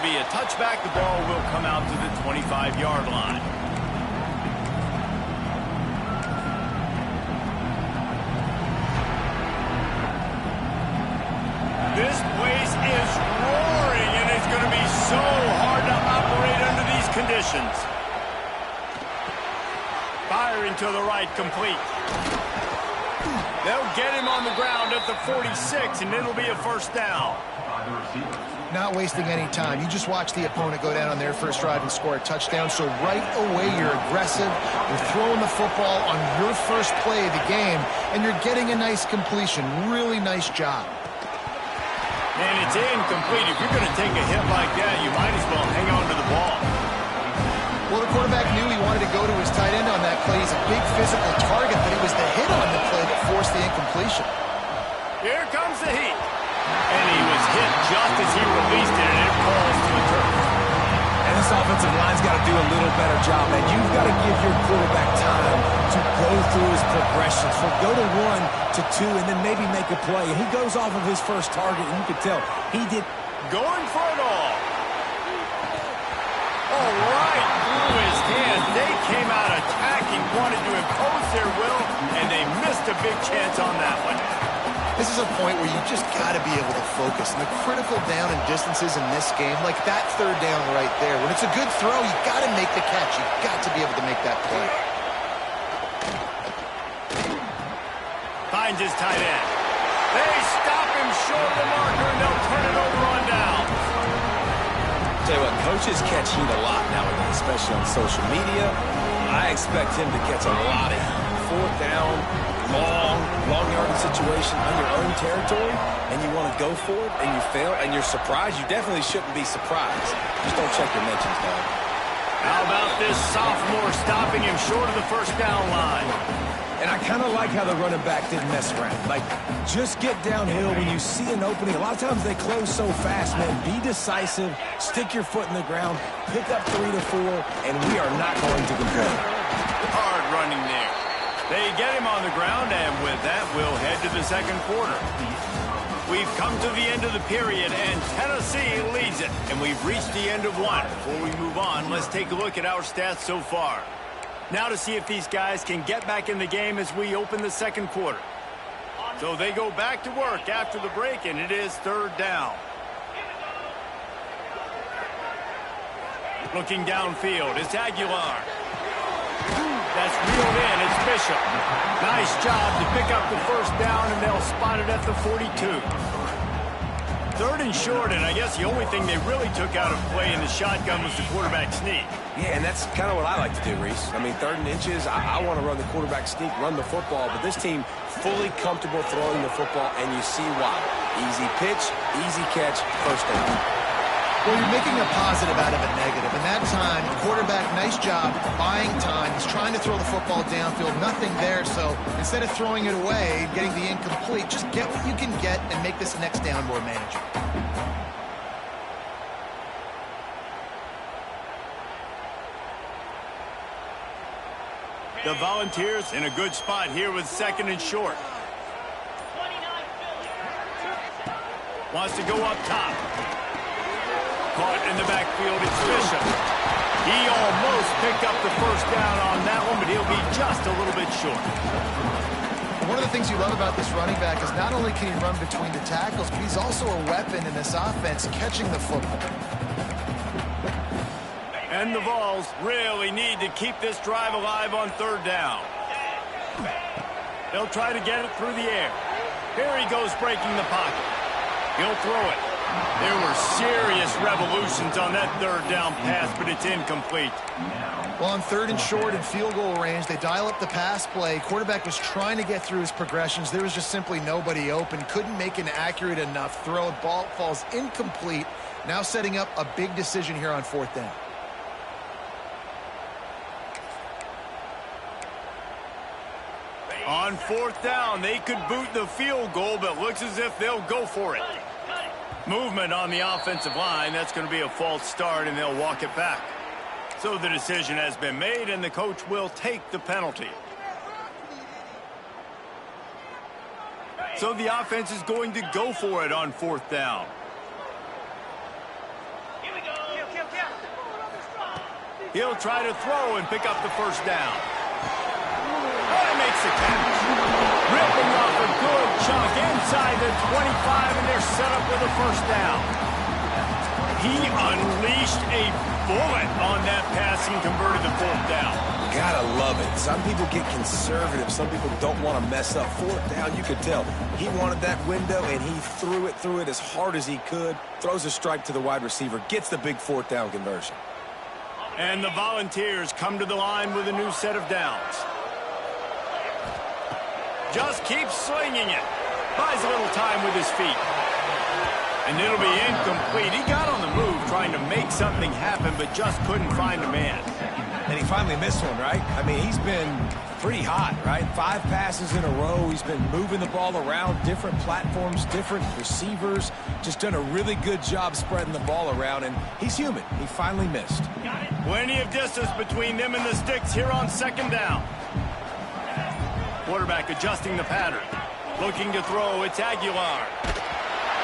be a touchback. The ball will come out to the 25-yard line. This place is roaring, and it's going to be so hard to operate under these conditions. Firing to the right, complete. They'll get him on the ground at the 46, and it'll be a first down. Not wasting any time. You just watch the opponent go down on their first drive and score a touchdown. So right away, you're aggressive. You're throwing the football on your first play of the game, and you're getting a nice completion. Really nice job. And it's incomplete. If you're going to take a hit like that, you might as well hang on to the ball. Well, the quarterback knew he wanted to go to his tight end on that play. He's a big physical target, but it was the hit on the play that forced the incompletion. Here comes the heat. And he was hit just as he released it, and it falls to the turf. And this offensive line's got to do a little better job, man. You've got to give your quarterback time to go through his progressions. From go to 1 to 2, and then maybe make a play. And he goes off of his first target, and you can tell he did. Going for it all. All right, through his hands. They came out attacking, wanted to impose their will, and they missed a big chance on that one. This is a point where you just got to be able to focus. And the critical down and distances in this game, like that third down right there, when it's a good throw, you got to make the catch. You got to be able to make that play. Finds his tight end. They stop him short of the marker, and they'll turn it over on down. Tell you what, coaches catch heat a lot nowadays, especially on social media. I expect him to catch a lot of heat. Fourth down, long yardage situation on your own territory, and you want to go for it, and you fail, and you're surprised. You definitely shouldn't be surprised. Just don't check your mentions, dog. How about this sophomore stopping him short of the first down line? And I kind of like how the running back didn't mess around. Like, just get downhill when you see an opening. A lot of times they close so fast, man. Be decisive, stick your foot in the ground, pick up 3 to 4, and we are not going to complain. Hard running there. They get him on the ground, and with that, we'll head to the second quarter. We've come to the end of the period, and Tennessee leads it. And we've reached the end of one. Before we move on, let's take a look at our stats so far. Now to see if these guys can get back in the game as we open the second quarter. So they go back to work after the break, and it is third down. Looking downfield, it's Aguilar. That's reeled in, it's Bishop. Nice job to pick up the first down, and they'll spot it at the 42. Third and short, and I guess the only thing they really took out of play in the shotgun was the quarterback sneak. Yeah, and that's kind of what I like to do, Reese. I mean, 3rd and inches, I want to run the quarterback sneak, run the football, but this team fully comfortable throwing the football, and you see why. Easy pitch, easy catch, first down. Well, you're making a positive out of a negative. And that time, the quarterback, nice job buying time. He's trying to throw the football downfield, nothing there. So instead of throwing it away, getting the incomplete, just get what you can get and make this next down more manageable. The Volunteers in a good spot here with 2nd and short. Wants to go up top. Caught in the backfield, it's Bishop. He almost picked up the first down on that one, but he'll be just a little bit short. One of the things you love about this running back is not only can he run between the tackles, but he's also a weapon in this offense, catching the football. And the Vols really need to keep this drive alive on 3rd down. They'll try to get it through the air. Here he goes breaking the pocket. He'll throw it. There were serious revolutions on that 3rd down pass, but it's incomplete. Well, on 3rd and short and field goal range, they dial up the pass play. Quarterback was trying to get through his progressions. There was just simply nobody open. Couldn't make an accurate enough throw. Ball falls incomplete. Now setting up a big decision here on 4th down. On 4th down, they could boot the field goal, but looks as if they'll go for it. Movement on the offensive line. That's going to be a false start, and they'll walk it back. So the decision has been made, and the coach will take the penalty. So the offense is going to go for it on 4th down. Here we go. He'll try to throw and pick up the first down. Oh, he makes the catch. Ripping off a good chunk inside the 25, and they're set up with a first down. He unleashed a bullet on that pass and converted the fourth down. Gotta love it. Some people get conservative. Some people don't want to mess up. Fourth down, you could tell. He wanted that window, and he threw it as hard as he could. Throws a strike to the wide receiver. Gets the big fourth down conversion. And the Volunteers come to the line with a new set of downs. Just keeps slinging it. Buys a little time with his feet. And it'll be incomplete. He got on the move trying to make something happen, but just couldn't find a man. And he finally missed one, right? I mean, he's been pretty hot, right? 5 passes in a row. He's been moving the ball around, different platforms, different receivers. Just done a really good job spreading the ball around, and he's human. He finally missed. Plenty of distance between them and the sticks here on second down. Quarterback adjusting the pattern. Looking to throw, it's Aguilar.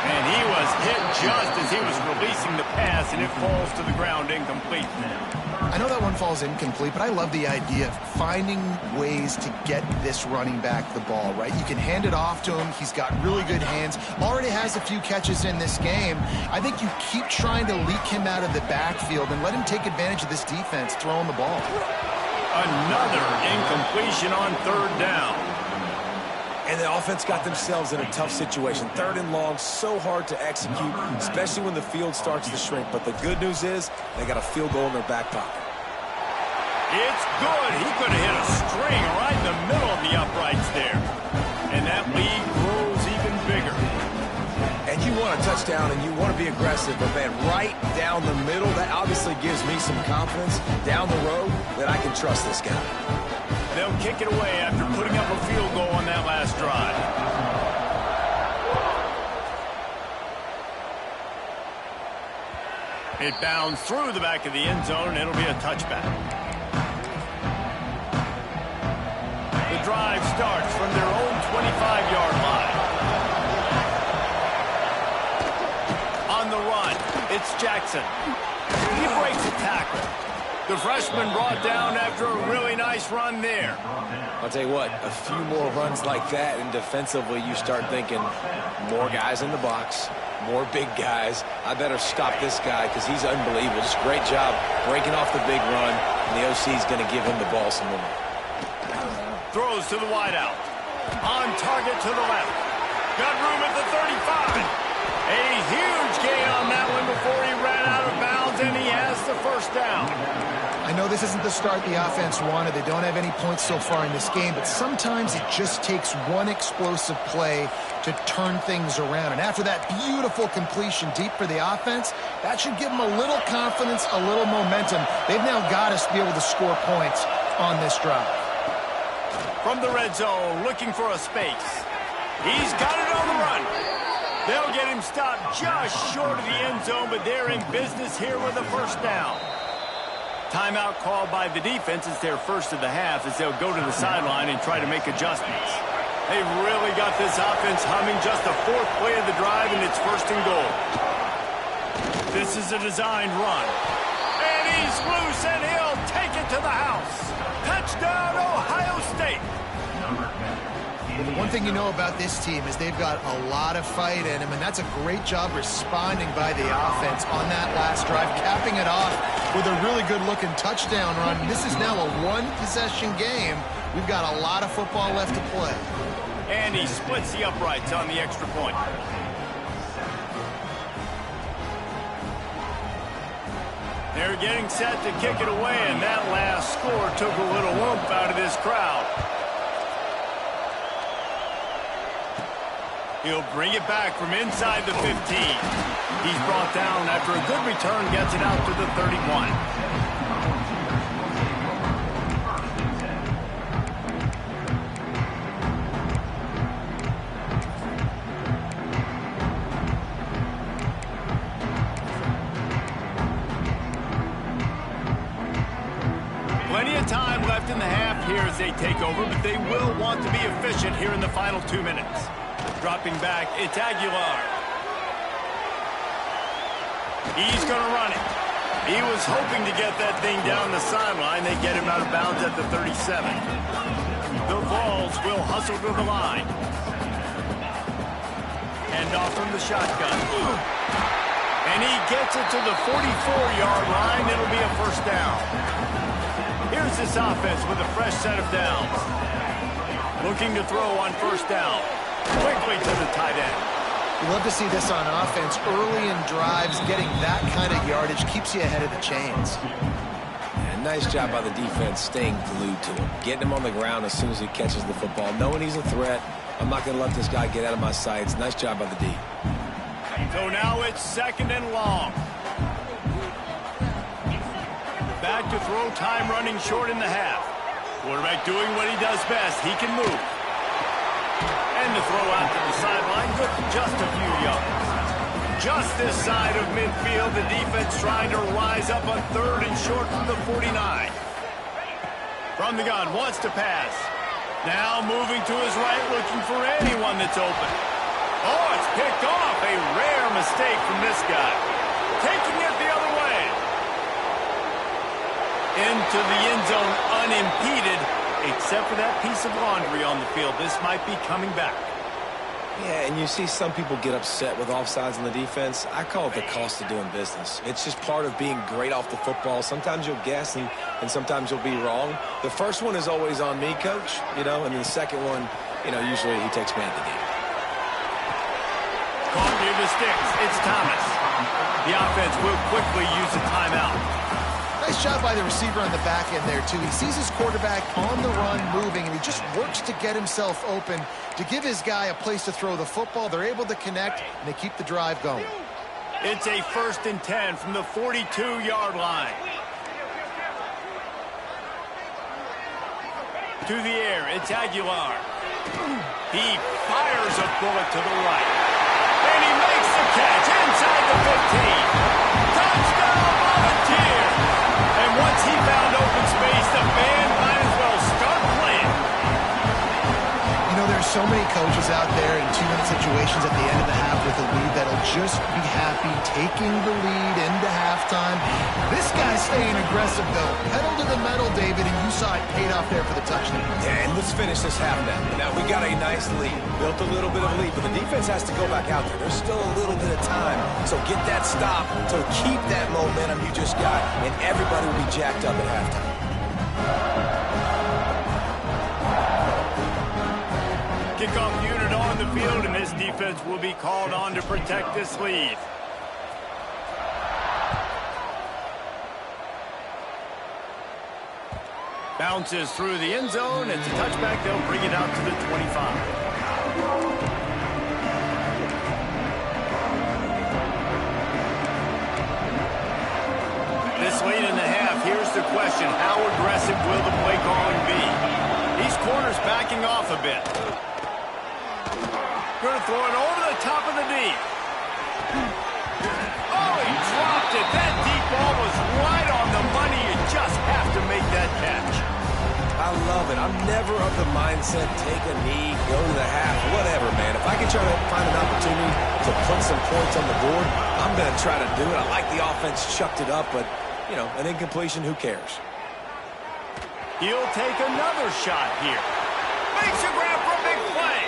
And he was hit just as he was releasing the pass, and it falls to the ground incomplete. I know that one falls incomplete, but I love the idea of finding ways to get this running back the ball, right? You can hand it off to him. He's got really good hands. Already has a few catches in this game. I think you keep trying to leak him out of the backfield and let him take advantage of this defense throwing the ball. Another incompletion on third down. And the offense got themselves in a tough situation. 3rd and long, so hard to execute, especially when the field starts to shrink. But the good news is they got a field goal in their back pocket. It's good. He could have hit a string right in the middle of the uprights there. And that lead grows even bigger. And you want a touchdown and you want to be aggressive, but man, right down the middle, that obviously gives me some confidence down the road that I can trust this guy. They'll kick it away after putting up a field goal on that last drive. It bounds through the back of the end zone, and it'll be a touchback. The drive starts from their own 25-yard line. On the run, it's Jackson. He breaks a tackle. The freshman brought down after a really nice run there. I'll tell you what, a few more runs like that, and defensively you start thinking more guys in the box, more big guys. I better stop this guy because he's unbelievable. Just great job breaking off the big run, and the OC is going to give him the ball some more. Throws to the wideout. On target to the left. Got room at the 35. A huge gain on that one before he ran out of bounds, and he has the first down. I know this isn't the start the offense wanted. They don't have any points so far in this game, but sometimes it just takes one explosive play to turn things around. And after that beautiful completion deep for the offense, that should give them a little confidence, a little momentum. They've now got us to be able to score points on this drive. From the red zone, looking for a space. He's got it on the run. They'll get him stopped just short of the end zone, but they're in business here with a first down. Timeout called by the defense. It's their first of the half as they'll go to the sideline and try to make adjustments. They've really got this offense humming. Just the 4th play of the drive, and it's 1st and goal. This is a designed run. And he's loose, and he'll take it to the house. Touchdown, Ohio State. Well, the one thing you know about this team is they've got a lot of fight in them, and that's a great job responding by the offense on that last drive, capping it off with a really good-looking touchdown run. This is now a 1-possession game. We've got a lot of football left to play. And he splits the uprights on the extra point. They're getting set to kick it away, and that last score took a little oomph out of this crowd. He'll bring it back from inside the 15. He's brought down after a good return, gets it out to the 31. Plenty of time left in the half here as they take over, but they will want to be efficient here in the final 2 minutes. Dropping back, it's Aguilar. He's going to run it. He was hoping to get that thing down the sideline. They get him out of bounds at the 37. The Vols will hustle to the line. Hand off from the shotgun. And he gets it to the 44-yard line. It'll be a first down. Here's this offense with a fresh set of downs. Looking to throw on first down. Quickly to the tight end. You love to see this on offense. Early in drives, getting that kind of yardage keeps you ahead of the chains. And nice job by the defense staying glued to him. Getting him on the ground as soon as he catches the football. Knowing he's a threat. I'm not going to let this guy get out of my sights. Nice job by the D. So now it's second and long. Back to throw time running short in the half. Quarterback doing what he does best. He can move. And the throw out to the sideline, good for just a few yards. Just this side of midfield, the defense trying to rise up on third and short from the 49. From the gun, wants to pass. Now moving to his right, looking for anyone that's open. Oh, it's picked off. A rare mistake from this guy. Taking it the other way. Into the end zone unimpeded, except for that piece of laundry on the field. This might be coming back. Yeah, and you see some people get upset with offsides in the defense. I call it the cost of doing business. It's just part of being great off the football. Sometimes you'll guess and sometimes you'll be wrong. The first one is always on me, Coach, and then the second one, usually he takes me out of the game. Caught near the sticks. It's Thomas. The offense will quickly use a timeout. Nice job by the receiver on the back end there, too. He sees his quarterback on the run moving, and he just works to get himself open to give his guy a place to throw the football. They're able to connect, and they keep the drive going. It's a 1st and 10 from the 42-yard line. To the air, it's Aguilar. He fires a bullet to the right. And he makes the catch inside the 15. Touchdown, Volunteer! And once he found open space, the band might as well start playing. There's so many coaches out there in 2-minute situations at the end of the half with a lead that'll just be happy taking the lead into halftime. This guy's staying aggressive, though. Pedal to the metal, David, and you saw it paid off there for the touchdown. Yeah, and let's finish this half now. Now, we got a nice lead. Built a little bit of a lead, but the defense has to go back out there. There's still a little bit of time. So get that stop to keep that momentum you just got, and everybody will be jacked up at halftime. Kickoff unit on the field, and this defense will be called on to protect this lead. Bounces through the end zone. It's a touchback. They'll bring it out to the 25. This late in the half, here's the question. How aggressive will the play calling be? These corners backing off a bit. Going to throw it over the top of the D. Oh, he dropped it. That deep ball was right on the money. You just have to make that catch. I love it. I'm never of the mindset, take a knee, go to the half, whatever, man. If I can try to find an opportunity to put some points on the board, I'm going to try to do it. I like the offense chucked it up, but, an incompletion, who cares? He'll take another shot here. Makes a grab for a big play.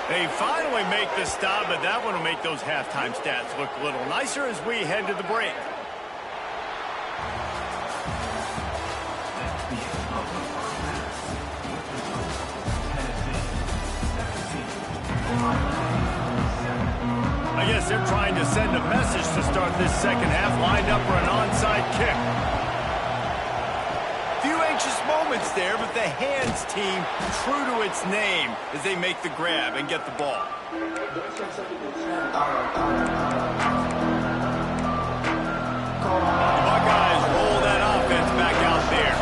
They finally make the stop, but that one will make those halftime stats look a little nicer as we head to the break. I guess they're trying to send a message to start this second half, lined up for an onside kick. Few anxious moments there, but the hands team true to its name as they make the grab and get the ball. The Buckeyes roll that offense back out there.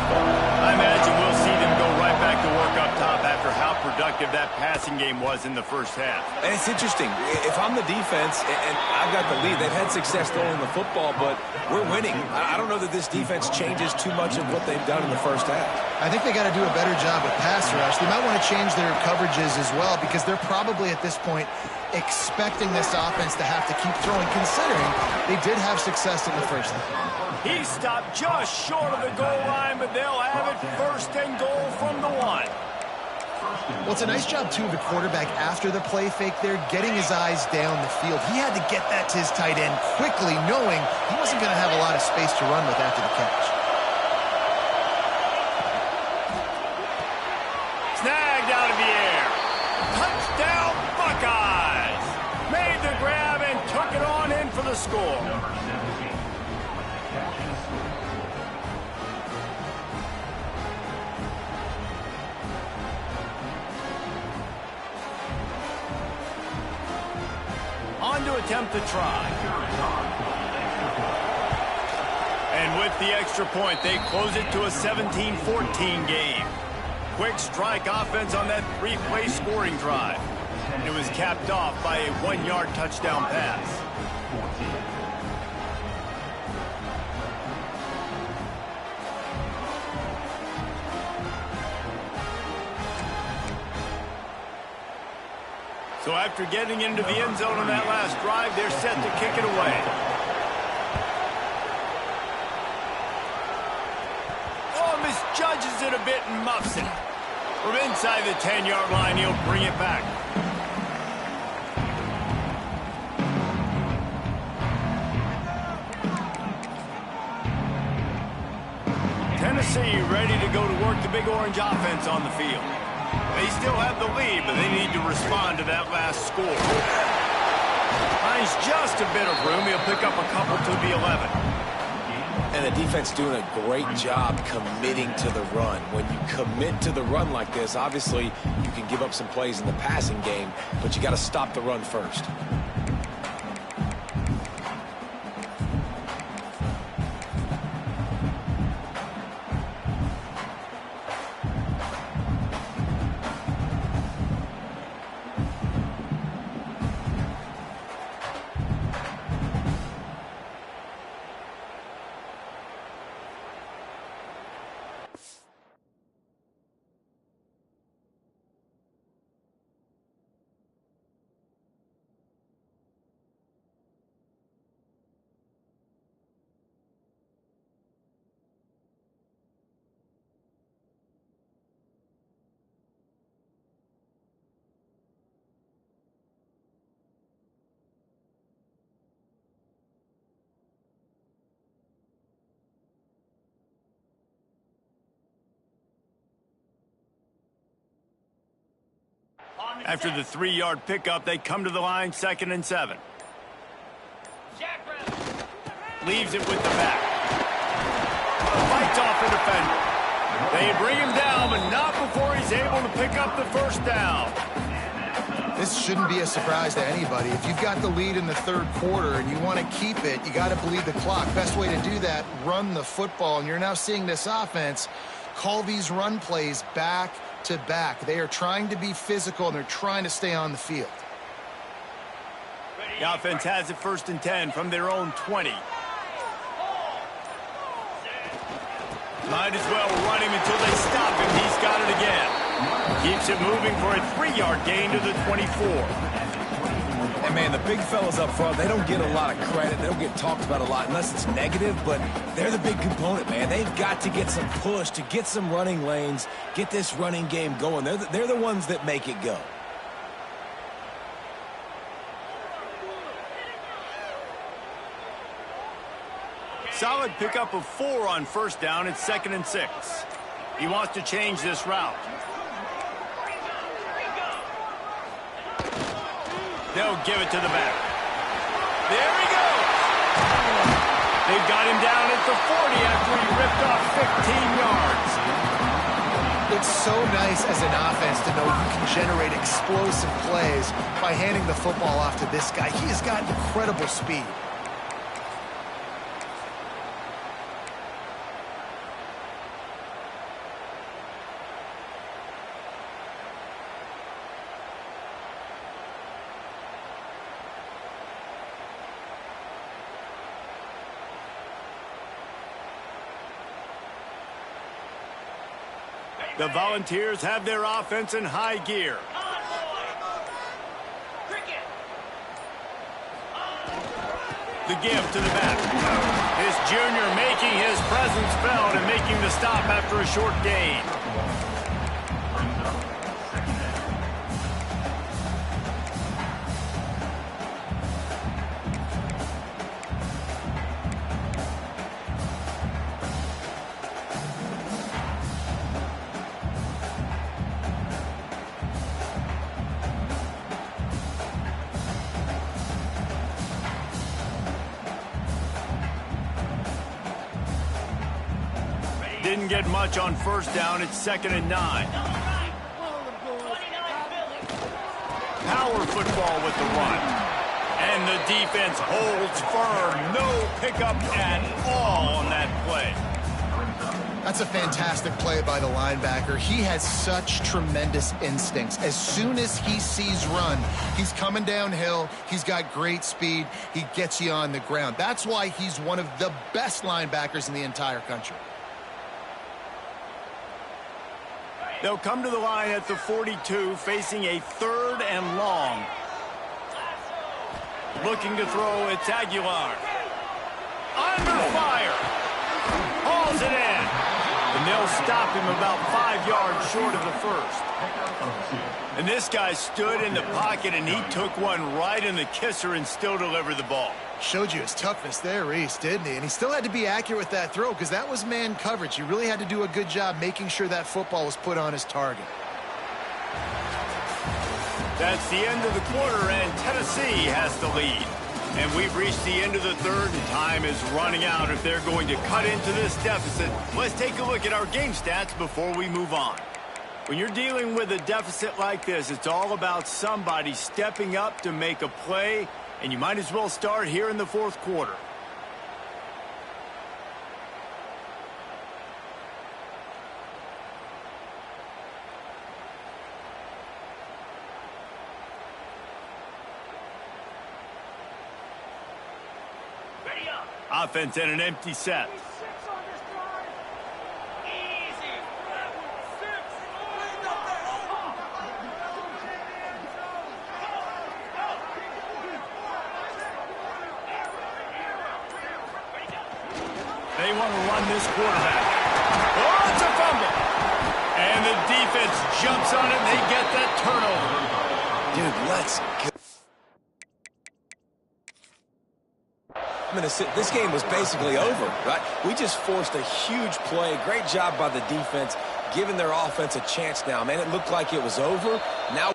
I imagine we'll see them go right back to work up top after how productive that passing game was in the first half. And it's interesting. If I'm the defense and I've got the lead, they've had success throwing the football, but we're winning. I don't know that this defense changes too much of what they've done in the first half. I think they got to do a better job with pass rush. They might want to change their coverages as well because they're probably at this point expecting this offense to have to keep throwing, considering they did have success in the first half. He stopped just short of the goal line, but they'll have it first and goal from the 1. Well, it's a nice job, too, of the quarterback after the play fake there, getting his eyes down the field. He had to get that to his tight end quickly, knowing he wasn't going to have a lot of space to run with after the catch. Snagged out of the air. Touchdown, Buckeyes. Made the grab and took it on in for the score. On to attempt the try. And with the extra point, they close it to a 17-14 game. Quick strike offense on that 3-play scoring drive. And it was capped off by a 1-yard touchdown pass. So after getting into the end zone on that last drive, they're set to kick it away. Oh, misjudges it a bit and muffs it. From inside the 10-yard line, he'll bring it back. Tennessee ready to go to work the Big Orange offense on the field. They still have the lead, but they need to respond to that last score. Finds just a bit of room. He'll pick up a couple to the 11. And the defense doing a great job committing to the run. When you commit to the run like this, obviously you can give up some plays in the passing game, but you got to stop the run first. After the 3-yard pickup, they come to the line 2nd and 7. Leaves it with the back. Fights off the defender. They bring him down, but not before he's able to pick up the first down. This shouldn't be a surprise to anybody. If you've got the lead in the third quarter and you want to keep it, you got to bleed the clock. Best way to do that, run the football. And you're now seeing this offense call these run plays back to back. They are trying to be physical, and they're trying to stay on the field. The offense has it 1st and 10 from their own 20. Might as well run him until they stop him. He's got it again. Keeps it moving for a 3-yard gain to the 24. And, man, the big fellas up front, they don't get a lot of credit. They don't get talked about a lot unless it's negative, but they're the big component, man. They've got to get some push, to get some running lanes, get this running game going. They're the ones that make it go. Solid pickup of 4 on 1st down. It's 2nd and 6. He wants to change this route. They'll give it to the back. There he goes. They've got him down at the 40 after he ripped off 15 yards. It's so nice as an offense to know you can generate explosive plays by handing the football off to this guy. He has got incredible speed. The Volunteers have their offense in high gear. The give to the back. His junior making his presence felt and making the stop after a short gain. Didn't get much on first down. It's 2nd and 9. Power football with the run. And the defense holds firm. No pickup at all on that play. That's a fantastic play by the linebacker. He has such tremendous instincts. As soon as he sees run, he's coming downhill. He's got great speed. He gets you on the ground. That's why he's one of the best linebackers in the entire country. They'll come to the line at the 42, facing a 3rd and long. Looking to throw, it's Aguilar. Under fire. Hauls it in. And they'll stop him about 5 yards short of the first. And this guy stood in the pocket, and he took one right in the kisser and still delivered the ball. Showed you his toughness there, Reese, didn't he? And he still had to be accurate with that throw because that was man coverage. You really had to do a good job making sure that football was put on his target. That's the end of the quarter, and Tennessee has the lead. And we've reached the end of the 3rd, and time is running out if they're going to cut into this deficit. Let's take a look at our game stats before we move on. When you're dealing with a deficit like this, it's all about somebody stepping up to make a play, and you might as well start here in the 4th quarter. Ready up. Offense and an empty set. They want to run this quarterback. Oh, it's a fumble. And the defense jumps on it, and they get that turnover. Dude, let's go. This game was basically over, right? We just forced a huge play. Great job by the defense, giving their offense a chance now. Man, it looked like it was over. Now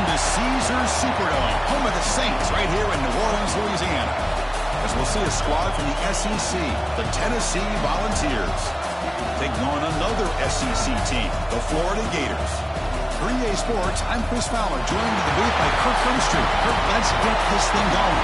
to Caesars Superdome, home of the Saints, right here in New Orleans, Louisiana. As we'll see a squad from the SEC, the Tennessee Volunteers, taking on another SEC team, the Florida Gators. For EA Sports, I'm Chris Fowler, joined in the booth by Kirk Street. Kirk, let's get this thing going.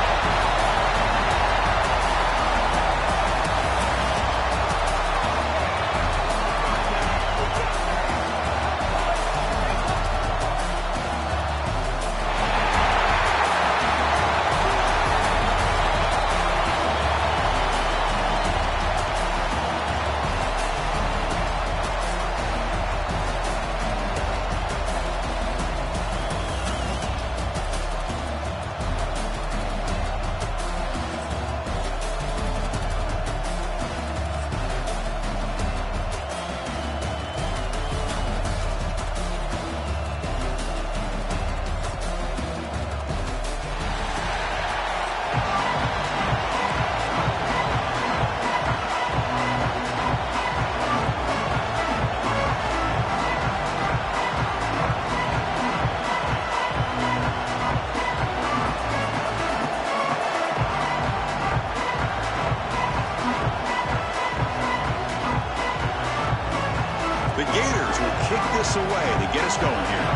The Gators will kick this away to get us going here.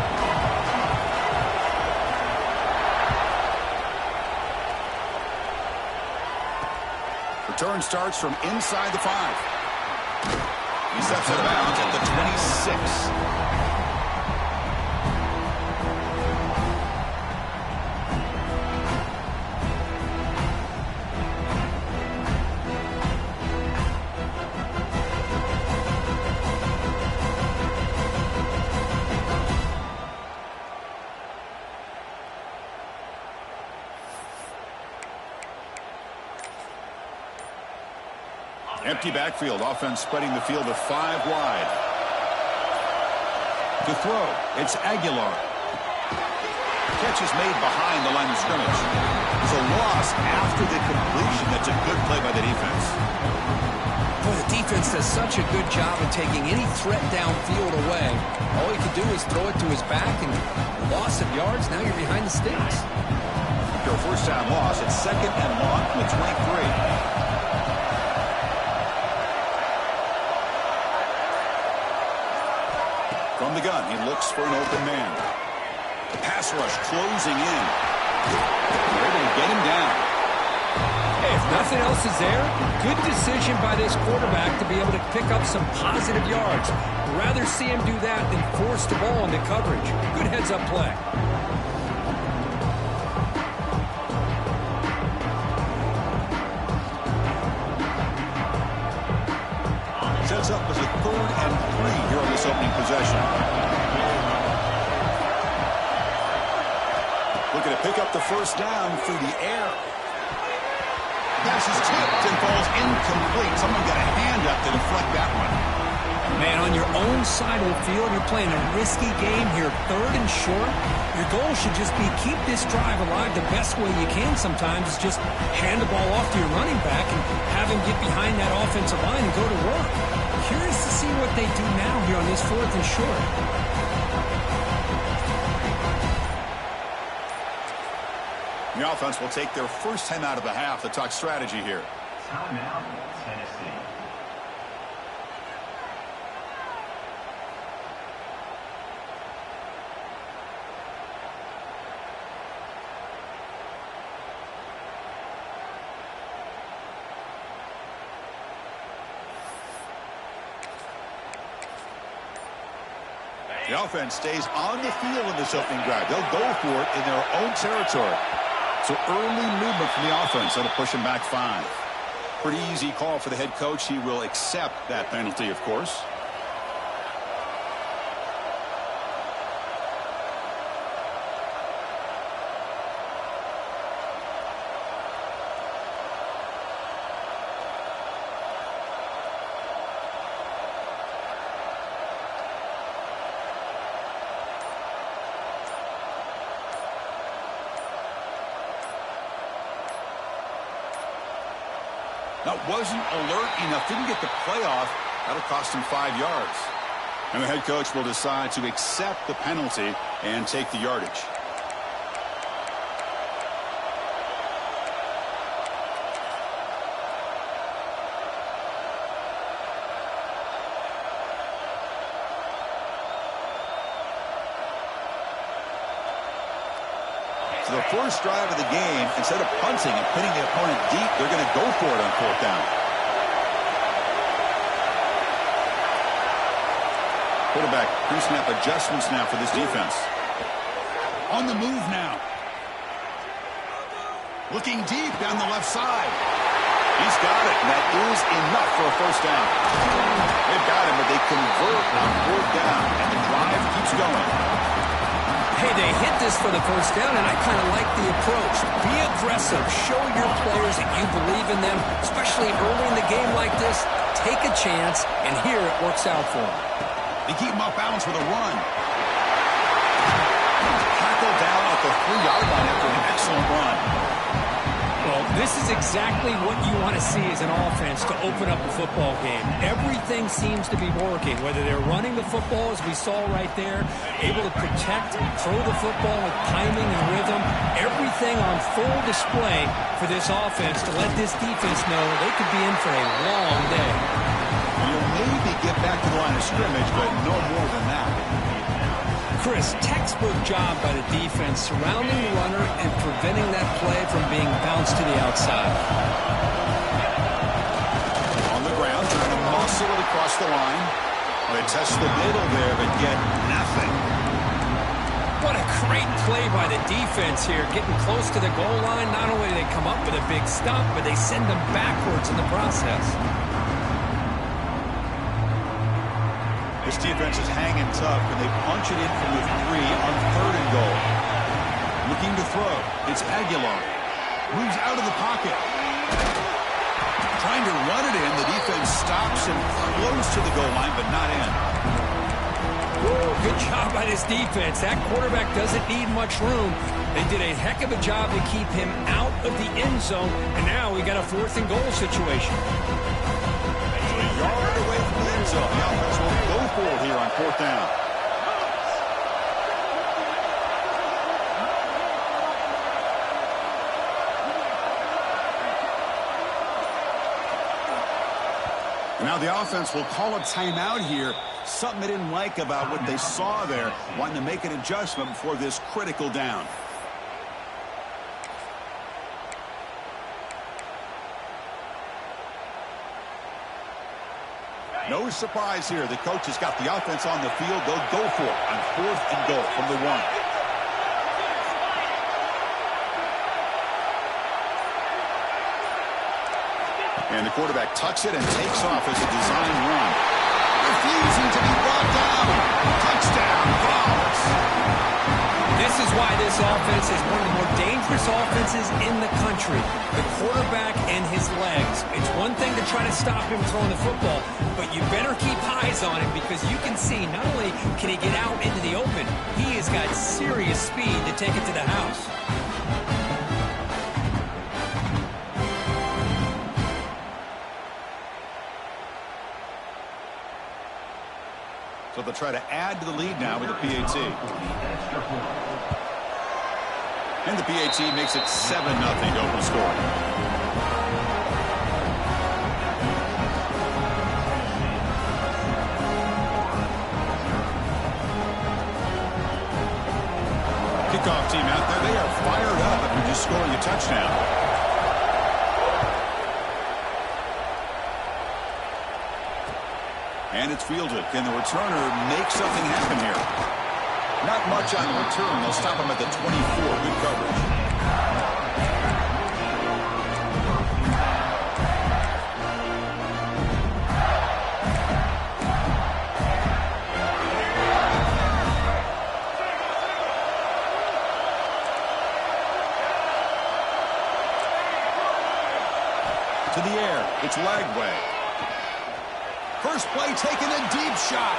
Return starts from inside the 5. He steps out of bounds at the 26. Empty backfield, offense spreading the field of 5 wide. To throw, it's Aguilar. Catch is made behind the line of scrimmage. It's a loss after the completion. That's a good play by the defense. Boy, the defense does such a good job of taking any threat downfield away. All he could do is throw it to his back, and loss of yards, now you're behind the sticks. After a first down loss, it's 2nd and long from the 23. From the gun, he looks for an open man. The pass rush closing in. They're able to get him down. Hey, if nothing else is there, good decision by this quarterback to be able to pick up some positive yards. Rather see him do that than force the ball into coverage. Good heads-up play. Sets up as a 3rd and 3 here on this opening possession. Looking to pick up the first down through the air. Pass is tipped and falls incomplete. Someone got a hand up to deflect that one. Man, on your own side of the field, you're playing a risky game here, 3rd and short. Your goal should just be keep this drive alive the best way you can sometimes is just hand the ball off to your running back and have him get behind that offensive line and go to work. Curious to see what they do now here on this 4th and short. The offense will take their first time out of the half to talk strategy here. Timeout, Tennessee. The offense stays on the field in this opening drive. They'll go for it in their own territory. So early movement from the offense. That'll push him back 5. Pretty easy call for the head coach. He will accept that penalty, of course. That wasn't alert enough. Didn't get the playoff. That'll cost him 5 yards. And the head coach will decide to accept the penalty and take the yardage. After the first drive of the game, instead of punting and pinning the opponent deep, they're going to go for it on 4th down. Quarterback pre-snap adjustments now for this defense. On the move now. Looking deep down the left side. He's got it, and that is enough for a 1st down. They've got him, but they convert on 4th down, and the drive keeps going. Hey, they hit this for the 1st down, and I kind of like the approach. Be aggressive. Show your players that you believe in them, especially early in the game like this. Take a chance, and here it works out for them. They keep him off balance with a run. Tackle down at the 3-yard line after an excellent run. Well, this is exactly what you want to see as an offense to open up a football game. Everything seems to be working, whether they're running the football, as we saw right there, able to protect, throw the football with timing and rhythm, everything on full display for this offense to let this defense know they could be in for a long day. You'll maybe get back to the line of scrimmage, but no more than that. Chris, textbook job by the defense surrounding the runner and preventing that play from being bounced to the outside. On the ground, trying to muscle it across the line. They test the middle there, but get nothing. What a great play by the defense here, getting close to the goal line. Not only do they come up with a big stop, but they send them backwards in the process. This defense is hanging tough when they punch it in from the 3 on 3rd and goal. Looking to throw. It's Aguilar. Moves out of the pocket. Trying to run it in. The defense stops and close to the goal line, but not in. Woo, good job by this defense. That quarterback doesn't need much room. They did a heck of a job to keep him out of the end zone, and now we got a 4th and goal situation. A yard away from the end zone. The offense will go for it here on 4th down. And now the offense will call a timeout here. Something they didn't like about what they saw there. Wanting to make an adjustment before this critical down. No surprise here. The coach has got the offense on the field. They'll go for it on 4th and goal from the 1. And the quarterback tucks it and takes off as a design run. Refusing to be brought down. Touchdown, Vols. This is why this offense is one of the more dangerous offenses in the country. The quarterback and his legs. It's one thing to try to stop him throwing the football, but you better keep eyes on him because you can see not only can he get out into the open, he has got serious speed to take it to the house. So they'll try to add to the lead now with the PAT. And the PAT makes it 7-0 to open score. Kickoff team out there. They are fired up after just scoring a touchdown. And it's fielded. Can the returner make something happen here? Not much on the return. They'll stop him at the 24. Good coverage. To the air. It's Lagway. First play taken, a deep shot.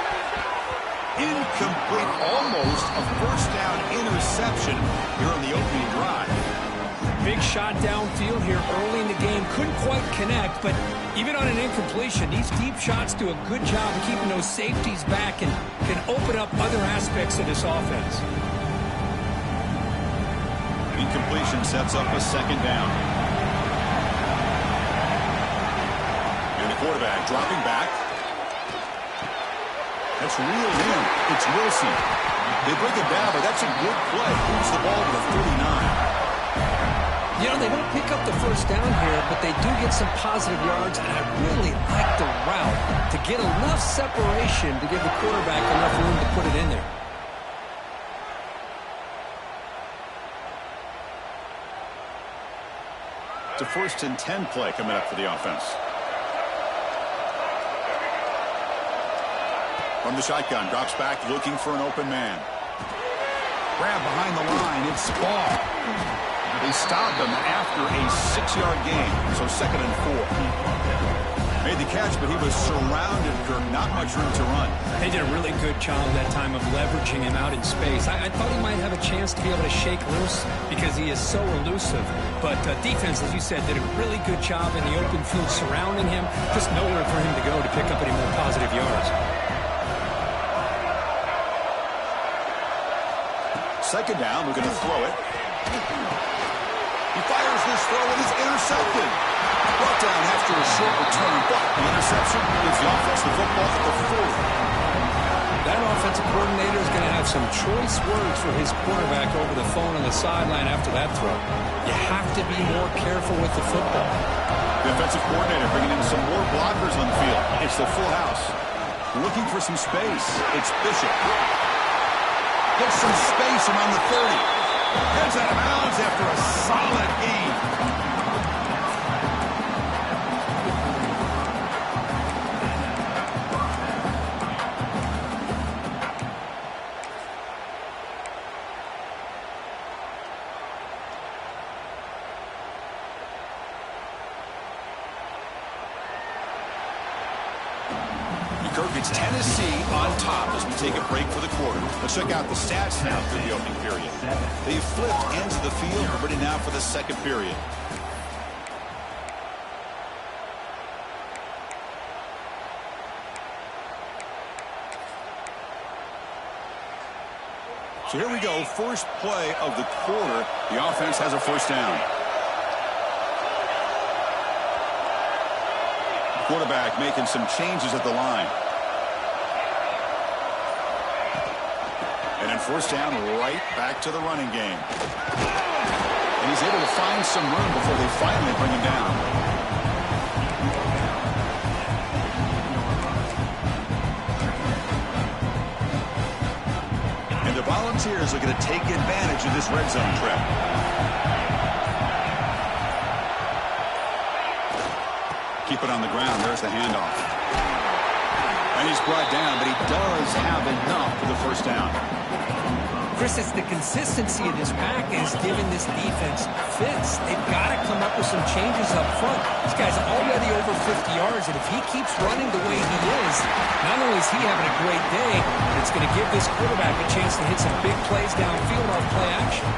Incomplete, almost a 1st down interception here on the opening drive. Big shot downfield here early in the game. Couldn't quite connect, but even on an incompletion, these deep shots do a good job of keeping those safeties back and can open up other aspects of this offense. Incompletion sets up a 2nd down. And the quarterback dropping back. That's reeled in. It's Wilson. They break it down, but that's a good play. Moves the ball to the 39. You know, they don't pick up the first down here, but they do get some positive yards, and I really like the route to get enough separation to give the quarterback enough room to put it in there. It's a 1st and 10 play coming up for the offense. From the shotgun, drops back looking for an open man. Grab behind the line, it's Ball. They stopped him after a 6-yard gain, so 2nd and 4. Made the catch, but he was surrounded, Kirk. Not much room to run. They did a really good job that time of leveraging him out in space. I thought he might have a chance to be able to shake loose because he is so elusive. But defense, as you said, did a really good job in the open field surrounding him. Just nowhere for him to go to pick up any more positive yards. 2nd down, we're going to throw it. He fires this throw and is intercepted. Brought down after a short return, but the interception gives the offense the football at the 40. That offensive coordinator is going to have some choice words for his quarterback over the phone on the sideline after that throw. You have to be more careful with the football. The offensive coordinator bringing in some more blockers on the field. It's the full house. Looking for some space. It's Bishop. Gets some space around the 30. Heads out of bounds after a solid gain. Kirk, it's Tennessee on top as we take a break for the quarter. Let's check out the stats now through the opening period. They've flipped ends of the field, ready now for the 2nd period. So here we go, first play of the quarter. The offense has a 1st down. Quarterback making some changes at the line. And then 1st down, right back to the running game. And he's able to find some room before they finally bring him down. And the Volunteers are going to take advantage of this red zone trap. Keep it on the ground. There's the handoff. And he's brought down, but he does have enough for the 1st down. Chris, it's the consistency of this pack is giving this defense fits. They've got to come up with some changes up front. This guy's already over 50 yards, and if he keeps running the way he is, not only is he having a great day, but it's going to give this quarterback a chance to hit some big plays downfield off play action.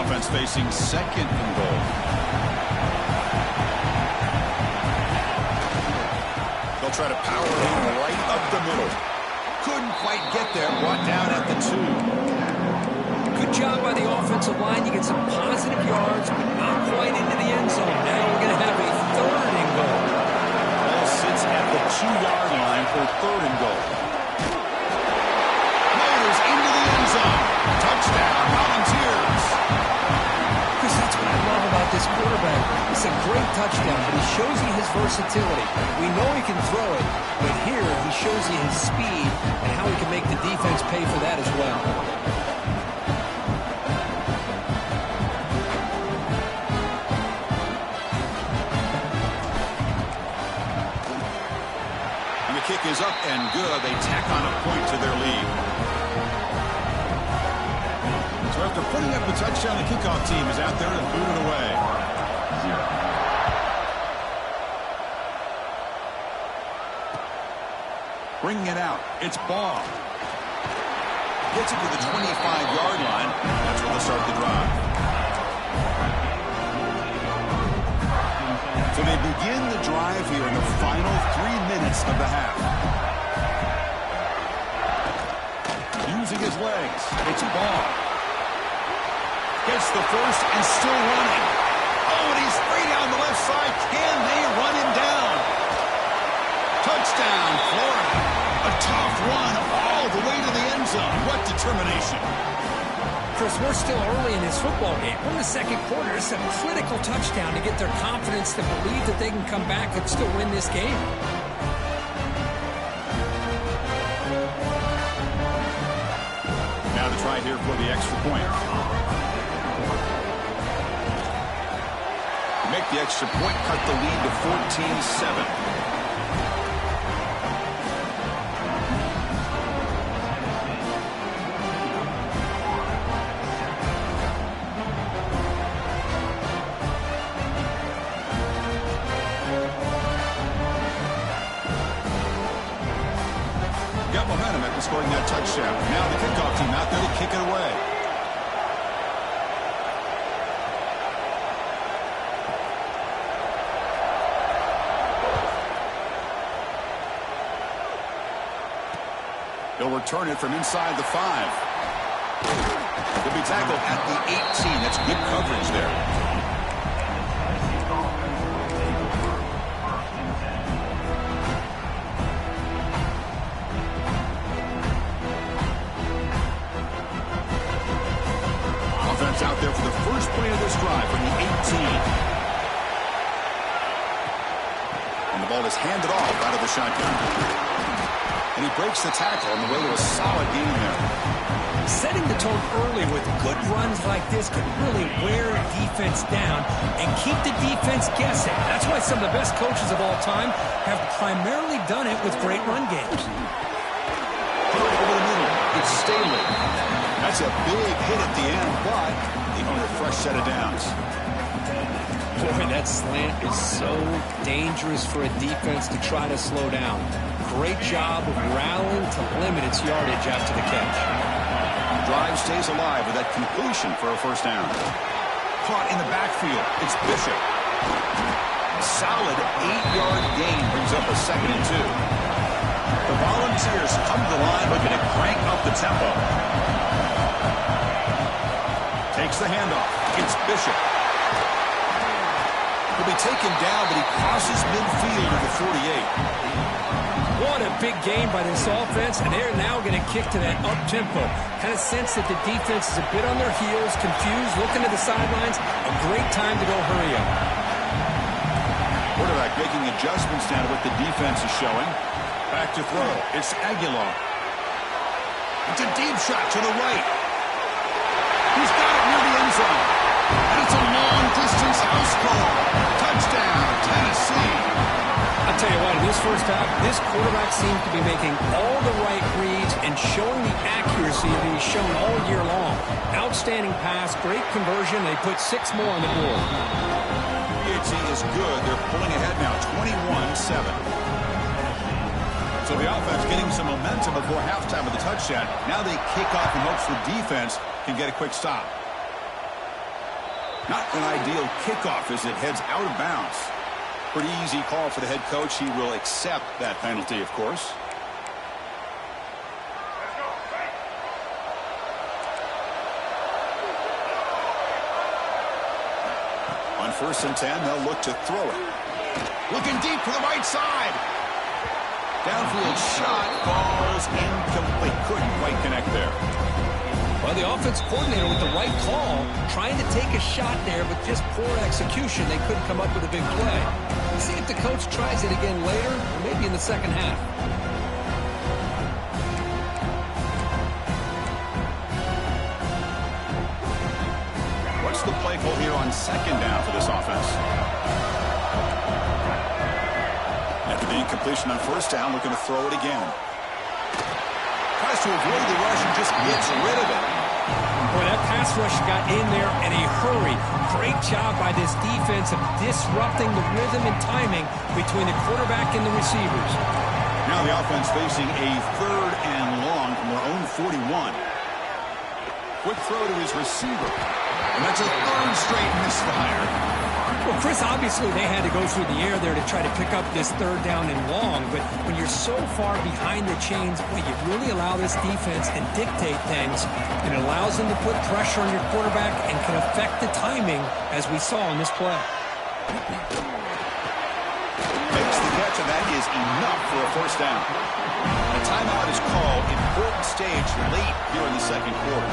Offense facing 2nd and goal. They'll try to power him right up the middle. Couldn't quite get there. Brought down at the 2. Good job by the offensive line. You get some positive yards, but not quite into the end zone. Now we're going to have a 3rd and goal. Ball sits at the 2-yard line for 3rd and goal. Motors into the end zone. Touchdown, Volunteers. Chris, that's what I love about this quarterback. It's a great touchdown, but he shows you his versatility. We know he can throw it, but here he shows you his speed and how he can make the defense pay for that as well. And the kick is up and good. They tack on a point to their lead. So after putting up the touchdown, the kickoff team is out there to boot it away. Bringing it out. It's Ball. Gets it to the 25-yard line. That's where they'll start the drive. So they begin the drive here in the final 3 minutes of the half. Using his legs. It's Ball. Gets the first and still running. Oh, and he's free down the left side. Can they run him down? Touchdown, Florida. A tough run all the way to the end zone. What determination. Chris, we're still early in this football game. We're in the second quarter. It's a critical touchdown to get their confidence to believe that they can come back and still win this game. Now to try here for the extra point. Make the extra point, cut the lead to 14-7. Got momentum after scoring that touchdown. Now the kickoff team out there to kick it away. He'll return it from inside the 5. He'll be tackled at the 18. That's good coverage there. Offense out there for the first play of this drive from the 18. And the ball is handed off out of the shotgun. And he breaks the tackle on the way to a solid game there. Setting the tone early with good runs like this can really wear a defense down and keep the defense guessing. That's why some of the best coaches of all time have primarily done it with great run games. Over the middle, it's Staley. That's a big hit at the end, but he earned a fresh set of downs. Boy, that slant is so dangerous for a defense to try to slow down. Great job of rallying to limit its yardage after the catch. Drive stays alive with that completion for a first down. Caught in the backfield. It's Bishop. Solid 8-yard gain brings up a 2nd and 2. The Volunteers come to the line looking to crank up the tempo. Takes the handoff. It's Bishop. He'll be taken down, but he crosses midfield at the 48. What a big game by this offense, and they're now going to kick to that up-tempo. Kind of sense that the defense is a bit on their heels, confused, looking to the sidelines. A great time to go hurry up. Quarterback making adjustments now to what the defense is showing. Back to throw. It's Aguilar. It's a deep shot to the right. He's got it near the end zone. And it's a long-distance house call. Touchdown, Tennessee. I'll tell you what, in this first half, this quarterback seems to be making all the right reads and showing the accuracy that he's shown all year long. Outstanding pass, great conversion. They put 6 more on the board. It is good. They're pulling ahead now, 21-7. So the offense getting some momentum before halftime with the touchdown. Now they kick off in hopes the defense can get a quick stop. Not an ideal kickoff as it heads out of bounds. Pretty easy call for the head coach. He will accept that penalty, of course. On 1st and 10, they'll look to throw it. Looking deep to the right side. Downfield shot falls incomplete. Couldn't quite connect there. Well, the offense coordinator with the right call, trying to take a shot there, but just poor execution. They couldn't come up with a big play. Let's see if the coach tries it again later, or maybe in the second half. What's the play call here on 2nd down for this offense? After the incompletion on 1st down, looking to throw it again. Tries to avoid the rush and just gets rid of it. Boy, that pass rush got in there in a hurry. Great job by this defense of disrupting the rhythm and timing between the quarterback and the receivers. Now the offense facing a 3rd and long from their own 41. Quick throw to his receiver. And that's a 3rd straight misfire. Well, Chris, obviously they had to go through the air there to try to pick up this 3rd down and long, but when you're so far behind the chains, boy, you really allow this defense to dictate things, and it allows them to put pressure on your quarterback and can affect the timing, as we saw in this play. Makes the catch, and that is enough for a 1st down. A timeout is called. Important stage late here in the second quarter.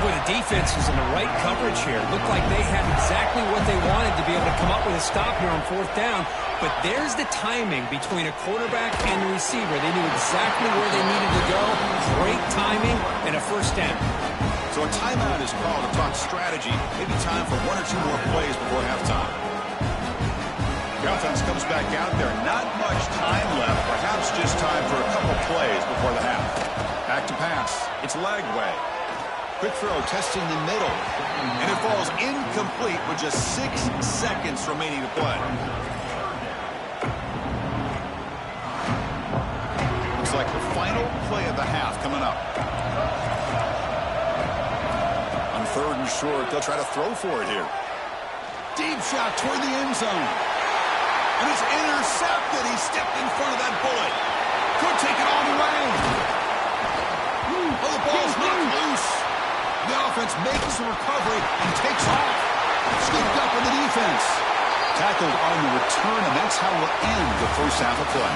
Boy, the defense was in the right coverage here. Looked like they had exactly what they wanted to be able to come up with a stop here on fourth down. But there's the timing between a quarterback and the receiver. They knew exactly where they needed to go. Great timing and a first down. So a timeout is called to talk strategy. Maybe time for one or two more plays before halftime. The offense comes back out there. Not much time left. Perhaps just time for a couple plays before the half. Back to pass. It's Lagway. Quick throw testing the middle. And it falls incomplete with just 6 seconds remaining to play. Looks like the final play of the half coming up. On third and short, they'll try to throw for it here. Deep shot toward the end zone. And it's intercepted. He stepped in front of that bullet. Could take it all the way. Oh, the ball's knocked loose. The offense makes the recovery and takes off. Scooped up in the defense. Tackled on the return, and that's how we'll end the first half of play.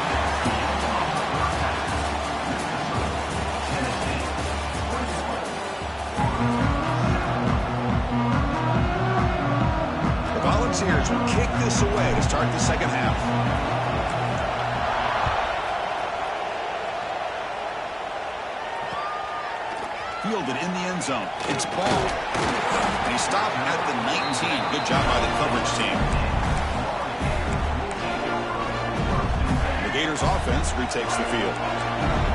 The Volunteers will kick this away to start the second half. Fielded in the end zone. It's ball. And he stopped at the 19. Good job by the coverage team. The Gators offense retakes the field.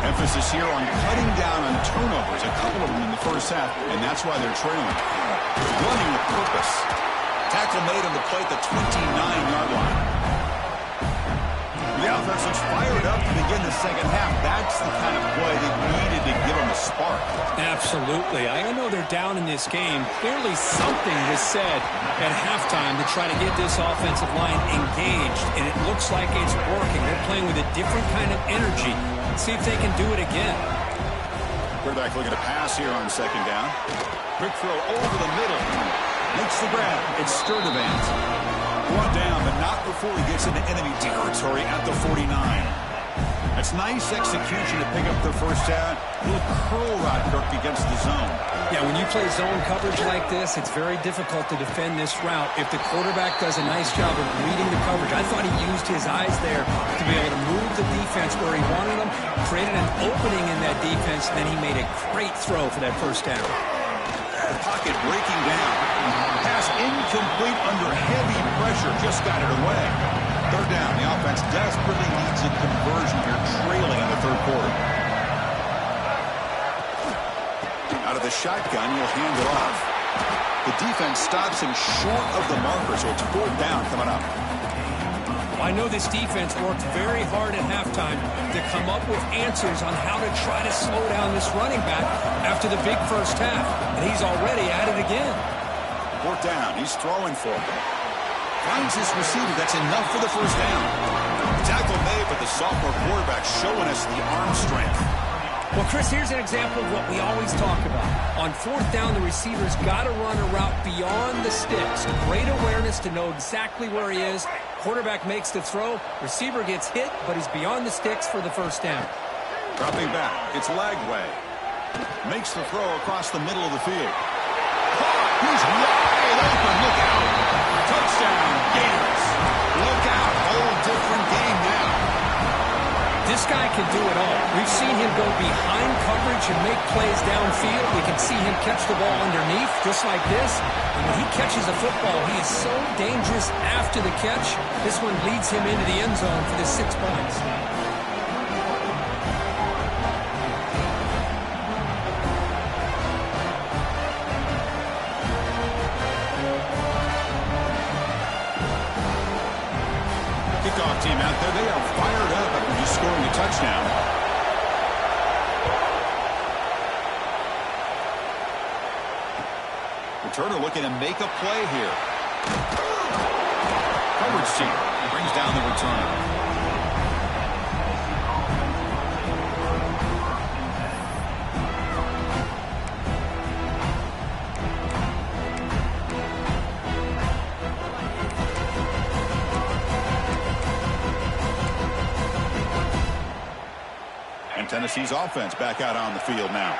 Emphasis here on cutting down on turnovers, a couple of them in the first half, and that's why they're trailing. Running with purpose. Tackle made on the play at the 29-yard line. The offense looks fired up to begin the second half. That's the kind of play that needed to give them a spark. Absolutely. I know they're down in this game. Clearly something was said at halftime to try to get this offensive line engaged, and it looks like it's working. They're playing with a different kind of energy. Let's see if they can do it again. Quarterback looking to pass here on second down. Quick throw over the middle. Makes the grab. It's Sturdivant. Brought down, but not before he gets into enemy territory at the 49. That's nice execution to pick up the first down. Little curl rod, Kirk, against the zone. Yeah, when you play zone coverage like this, it's very difficult to defend this route if the quarterback does a nice job of reading the coverage. I thought he used his eyes there to be able to move the defense where he wanted them, created an opening in that defense, and then he made a great throw for that first down. Pocket breaking down. Pass incomplete under heavy pressure. Just got it away. Third down. The offense desperately needs a conversion here, trailing in the third quarter. Out of the shotgun, you'll hand it off. The defense stops him short of the marker, so it's fourth down coming up. I know this defense worked very hard at halftime to come up with answers on how to try to slow down this running back after the big first half. And he's already at it again. Fourth down. He's throwing for it. Finds his receiver. That's enough for the first down. Tackle made, but the sophomore quarterback showing us the arm strength. Well, Chris, here's an example of what we always talk about. On fourth down, the receiver's got to run a route beyond the sticks. Great awareness to know exactly where he is. Quarterback makes the throw. Receiver gets hit, but he's beyond the sticks for the first down. Dropping back. It's Lagway. Makes the throw across the middle of the field. He's wide open. Look out. Touchdown, Gators. Look out. Whole different game now. This guy can do it all. We've seen him go behind coverage and make plays downfield. We can see him catch the ball underneath, just like this. And when he catches a football, he is so dangerous after the catch. This one leads him into the end zone for the 6 points. Kickoff team out there, they are fired up after just scoring a touchdown. Returner looking to make a play here. Coverage team brings down the returner. Tennessee's offense back out on the field now.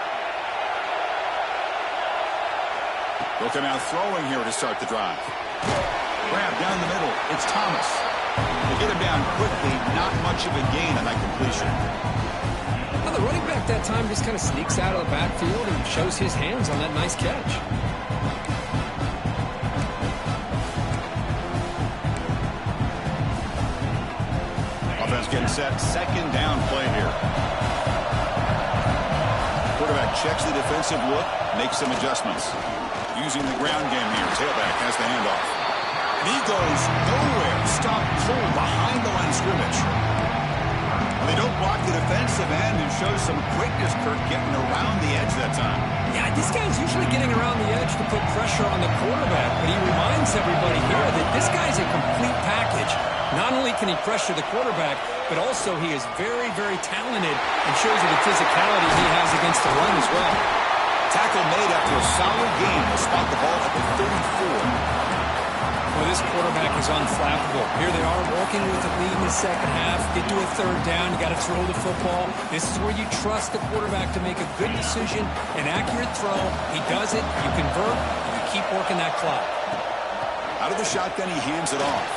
They'll come out throwing here to start the drive. Grab down the middle. It's Thomas. They get him down quickly. Not much of a gain on that completion. Well, the running back that time just kind of sneaks out of the backfield and shows his hands on that nice catch. Offense getting set. Second down play here. Quarterback checks the defensive look, makes some adjustments. Using the ground game here. Tailback has the handoff. And he goes nowhere. Stop cold behind the line of scrimmage. Well, they don't block the defensive end and show some quickness, Kirk, getting around the edge that time. Yeah, this guy's usually getting around the edge to put pressure on the quarterback, but he reminds everybody here that this guy's a complete package. Not only can he pressure the quarterback, but also he is very, very talented and shows you the physicality he has against the run as well. Tackle made after a solid game. They'll spot the ball at the 34. Well, this quarterback is unflappable. Here they are working with the lead in the second half. Get to a third down. You got to throw the football. This is where you trust the quarterback to make a good decision, an accurate throw. He does it. You convert. And you keep working that clock. Out of the shotgun, he hands it off.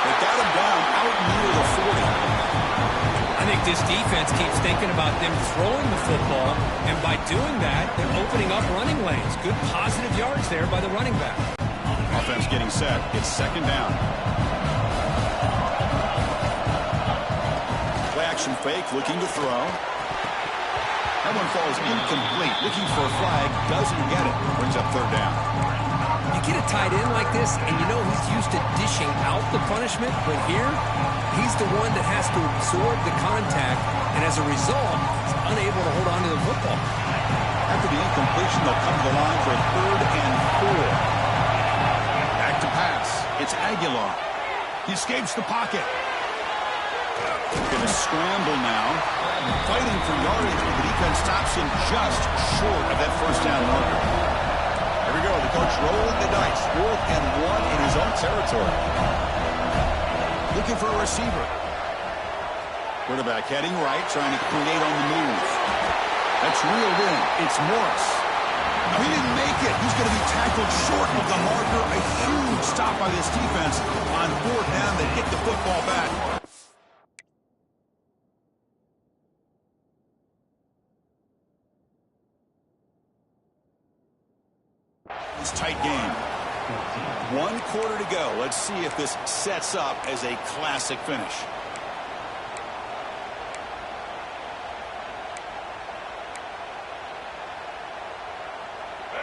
They got him down out near the 40. I think this defense keeps thinking about them throwing the football, and by doing that, they're opening up running lanes. Good positive yards there by the running back. Offense getting set. It's second down. Play action fake, looking to throw. That one falls incomplete. Looking for a flag, doesn't get it. Brings up third down. You get a tight end like this, and you know he's used to dishing out the punishment, but here, he's the one that has to absorb the contact, and as a result, he's unable to hold on to the football. After the incompletion, they'll come to the line for a 3rd and 4. Back to pass. It's Aguilar. He escapes the pocket. Going to scramble now. Fighting for yardage, but the defense stops him just short of that first down marker. Here we go. The coach rolling the dice. 4th and 1 in his own territory. Looking for a receiver. Quarterback heading right, trying to create on the move. That's reeled in. It's Morris. Now, he didn't make it. He's going to be tackled short of the marker. A huge stop by this defense on 4th down. They get the football back. It's a tight game. 1 quarter to go. Let's see if this sets up as a classic finish.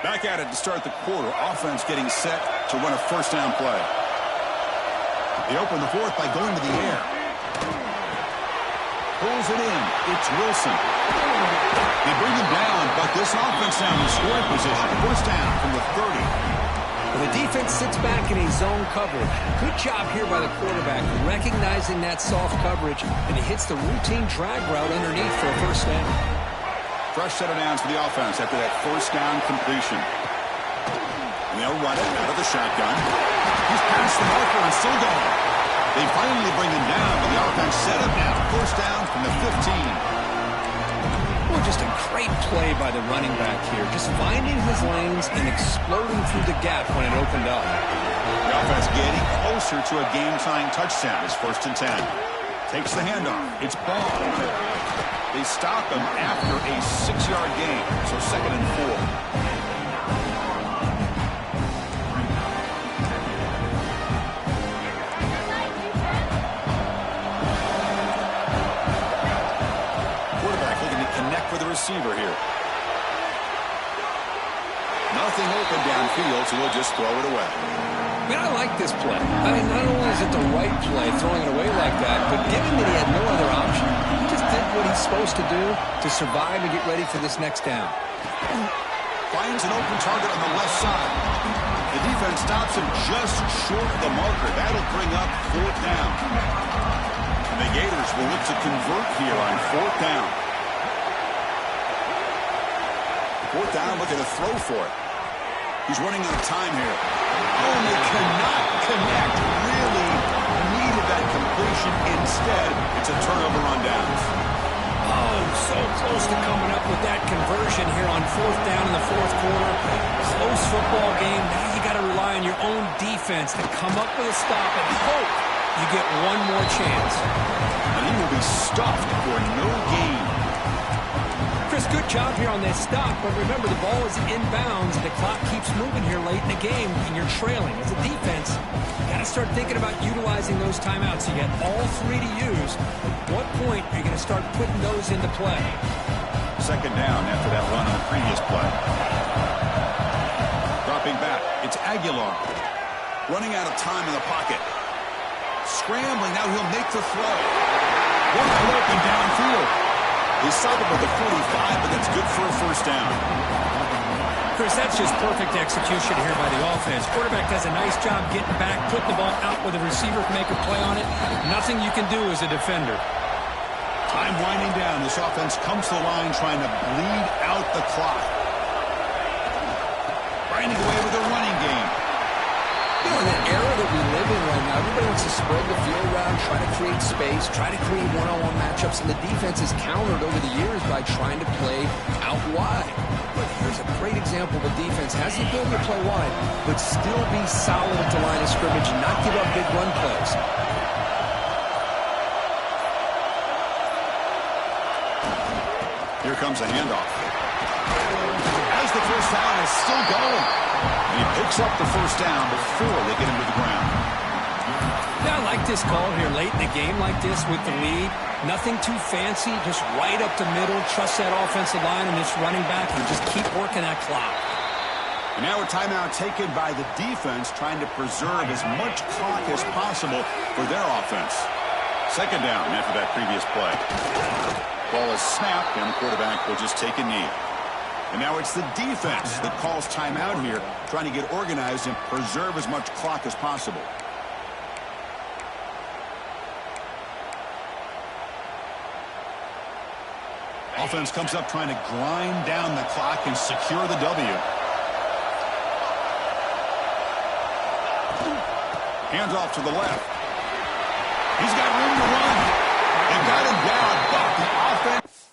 Back at it to start the quarter. Offense getting set to run a first down play. They open the 4th by going to the air. Pulls it in. It's Wilson. They bring him down, but this offense now in scoring position. First down from the 30. Well, the defense sits back in a zone coverage. Good job here by the quarterback, recognizing that soft coverage, and he hits the routine drag route underneath for a first down. Fresh set of downs for the offense after that first down completion. And they'll run it out of the shotgun. He's past the marker and still going. They finally bring him down, but the offense set up now. First down from the 15. Well, just a great play by the running back here. Just finding his lanes and exploding through the gap when it opened up. The offense getting closer to a game-tying touchdown. It's 1st and 10. Takes the handoff. It's Ball. They stop him after a 6-yard gain. So 2nd and 4. Quarterback looking to connect with the receiver here. Nothing open downfield, so he'll just throw it away. Man, I like this play. I mean, not only is it the right play, throwing it away like that, but given that he had no other option, he just did what he's supposed to do to survive and get ready for this next down. Finds an open target on the left side. The defense stops him just short of the marker. That'll bring up 4th down. And the Gators will look to convert here on 4th down. 4th down, looking to throw for it. He's running out of time here. Oh, and they cannot connect. Really needed that completion. Instead, it's a turnover on downs. Oh, so close to coming up with that conversion here on fourth down in the fourth quarter. Close football game. Now you got to rely on your own defense to come up with a stop and hope you get one more chance. And he will be stuffed for no gain. Chris, good job here on that stop, but remember the ball is inbounds and the clock keeps moving here late in the game and you're trailing. As a defense, you got to start thinking about utilizing those timeouts. You got all three to use. At what point are you going to start putting those into play? Second down after that run on the previous play. Dropping back, it's Aguilar. Running out of time in the pocket. Scrambling, now he'll make the throw. Wide open downfield. He's solid with the 45, but that's good for a first down. Chris, that's just perfect execution here by the offense. Quarterback does a nice job getting back, putting the ball out where the receiver can make a play on it. Nothing you can do as a defender. Time winding down. This offense comes to the line trying to bleed out the clock. Grinding away with a running game. You know, in the era that we live in right now, everybody wants to spread the field around, try to create space, try to create one-on-one matchups, and the defense has countered over the years by trying to play out wide. But here's a great example. The defense has the ability to play wide, but still be solid at the line of scrimmage and not give up big run plays. Here comes a handoff. As the first down is still going. And he picks up the first down before they get him to the ground. Yeah, I like this call here late in the game like this with the lead. Nothing too fancy, just right up the middle. Trust that offensive line and this running back and just keep working that clock. And now a timeout taken by the defense trying to preserve as much clock as possible for their offense. Second down after that previous play. Ball is snapped and the quarterback will just take a knee. And now it's the defense that calls timeout here, trying to get organized and preserve as much clock as possible. Offense comes up trying to grind down the clock and secure the W. Hands off to the left. He's got room to run. They got him down, but the offense...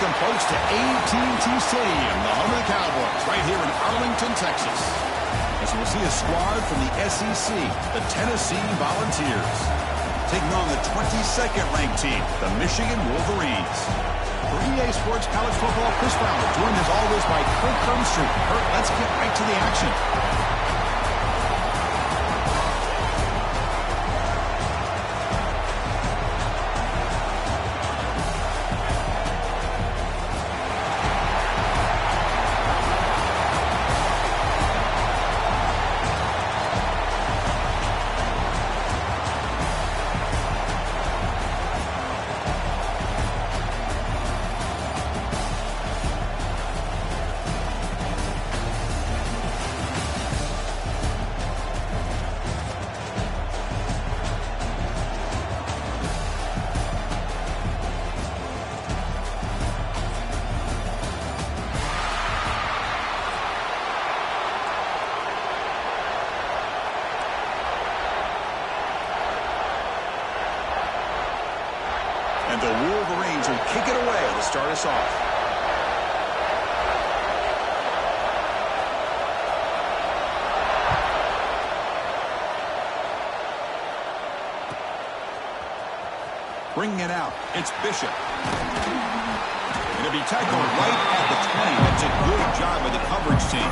welcome folks to AT&T Stadium, the home of the Cowboys, right here in Arlington, Texas. As we'll see a squad from the SEC, the Tennessee Volunteers, taking on the 22nd ranked team, the Michigan Wolverines. For EA Sports College Football, Chris Fowler, joined as always by Kirk Cumstreet. Kirk, let's get right to the action. And the Wolverines will kick it away to start us off. Bringing it out, it's Bishop. It'll be tackled right at the 20. That's a good job by the coverage team.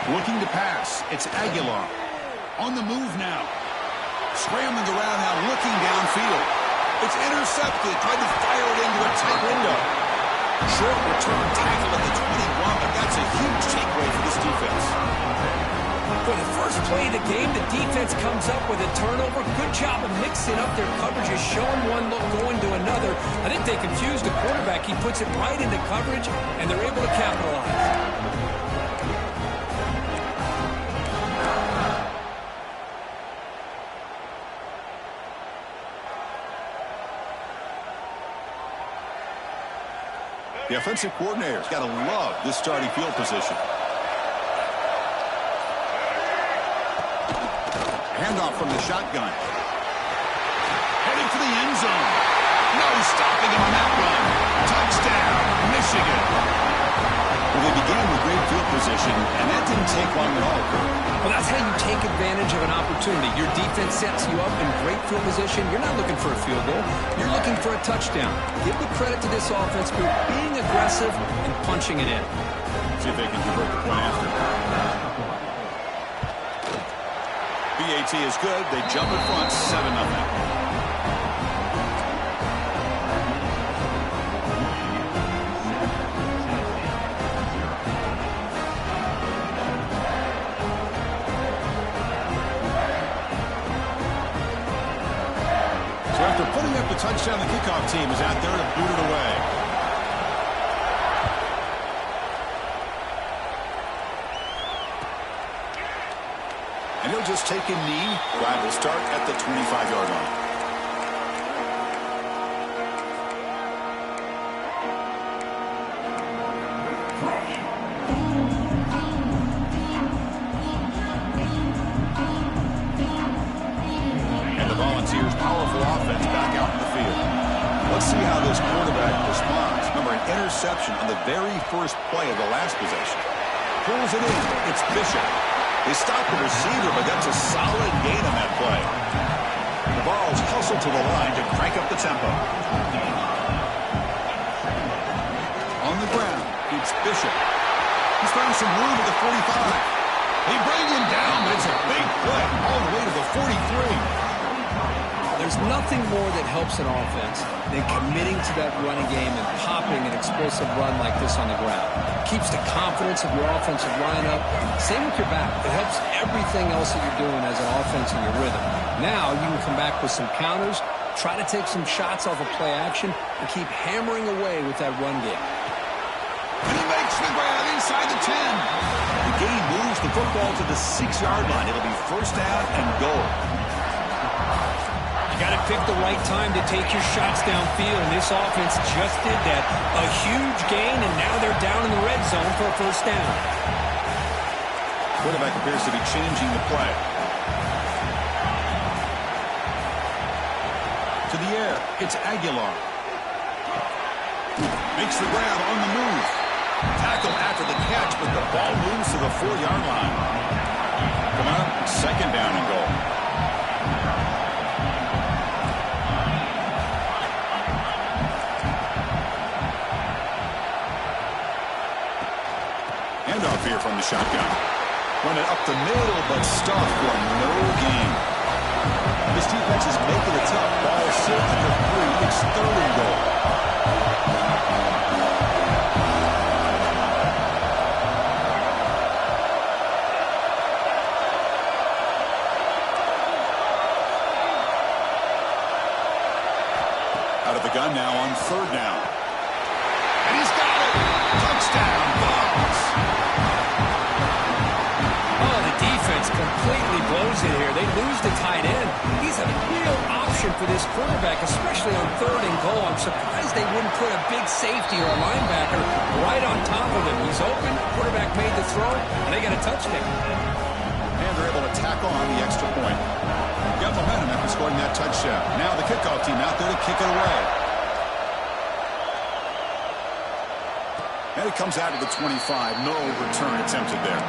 Looking to pass. It's Aguilar. On the move now. Scrambling around now, looking downfield. It's intercepted. Tried to fire it into a tight window. Short return tackle at the 21, but that's a huge takeaway for this defense. For the first play of the game, the defense comes up with a turnover. Good job of mixing up their coverages, showing one look, going to another. I think they confused the quarterback. He puts it right into coverage, and they're able to capitalize. The offensive coordinator's got to love this starting field position. Handoff from the shotgun. Heading for the end zone. No stopping him on that run. Touchdown, Michigan. Well, they began with great field position, and that didn't take long at all, Kurt. Well, that's how you take advantage of an opportunity. Your defense sets you up in great field position. You're not looking for a field goal. You're looking for a touchdown. Give the credit to this offense for being aggressive and punching it in. See if they can convert the point after. BAT is good. They jump in front, 7-0. After putting up the touchdown, the kickoff team is out there to boot it away. And he'll just take a knee. Drive will start at the 25-yard line. Powerful offense back out in the field. Let's see how this quarterback responds. Remember, an interception on the very first play of the last possession. Pulls it in. It's Bishop. They stop the receiver, but that's a solid gain on that play. The ball's hustled to the line to crank up the tempo. On the ground, it's Bishop. He's found some room at the 45. They bring him down, but it's a big play all the way to the 43. There's nothing more that helps an offense than committing to that running game and popping an explosive run like this on the ground. It keeps the confidence of your offensive lineup. Same with your back. It helps everything else that you're doing as an offense in your rhythm. Now you can come back with some counters, try to take some shots off of play action, and keep hammering away with that run game. football to the 6-yard line. It'll be first down and goal. You got to pick the right time to take your shots downfield, and this offense just did that. A huge gain, and now they're down in the red zone for a first down. Quarterback appears to be changing the play. To the air, it's Aguilar. Makes the grab on the move. Tackle after the catch, but the ball moves to the 4-yard line. Come on, second down and goal. Handoff here from the shotgun. Run it up the middle, but stuffed for no gain. This defense is making it tough. Ball sit at the 3. It's third and goal. Out of the gun now on third down. And he's got it. Touchdown, Bucs. Oh, the defense completely blows it here. They lose the tight end. He's a real option for this quarterback, especially on third and goal. I'm surprised they wouldn't put a big safety or a linebacker right on top of him. He's open, quarterback made the throw, and they got a touchdown. And they're able to tackle on the extra point. Got momentum after scoring that touchdown. Now the kickoff team out there to kick it away. And it comes out of the 25. No return attempted there.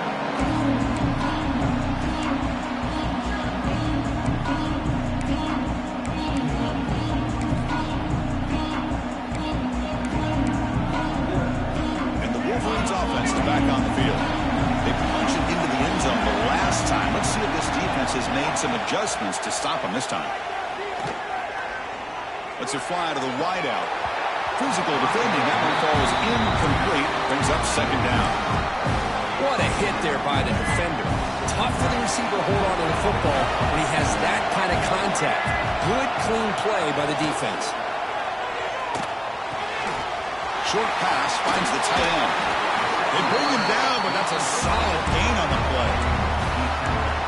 And the Wolverines offense is back on the field. They punched it into the end zone the last time. Let's see if this defense has made some adjustments to stop them this time. Let's it fly to the wideout. Physical defending. That one falls incomplete. Brings up second down. What a hit there by the defender. Tough for the receiver to hold on to the football when he has that kind of contact. Good, clean play by the defense. Short pass finds the tight end. They bring him down, but that's a solid gain on the play.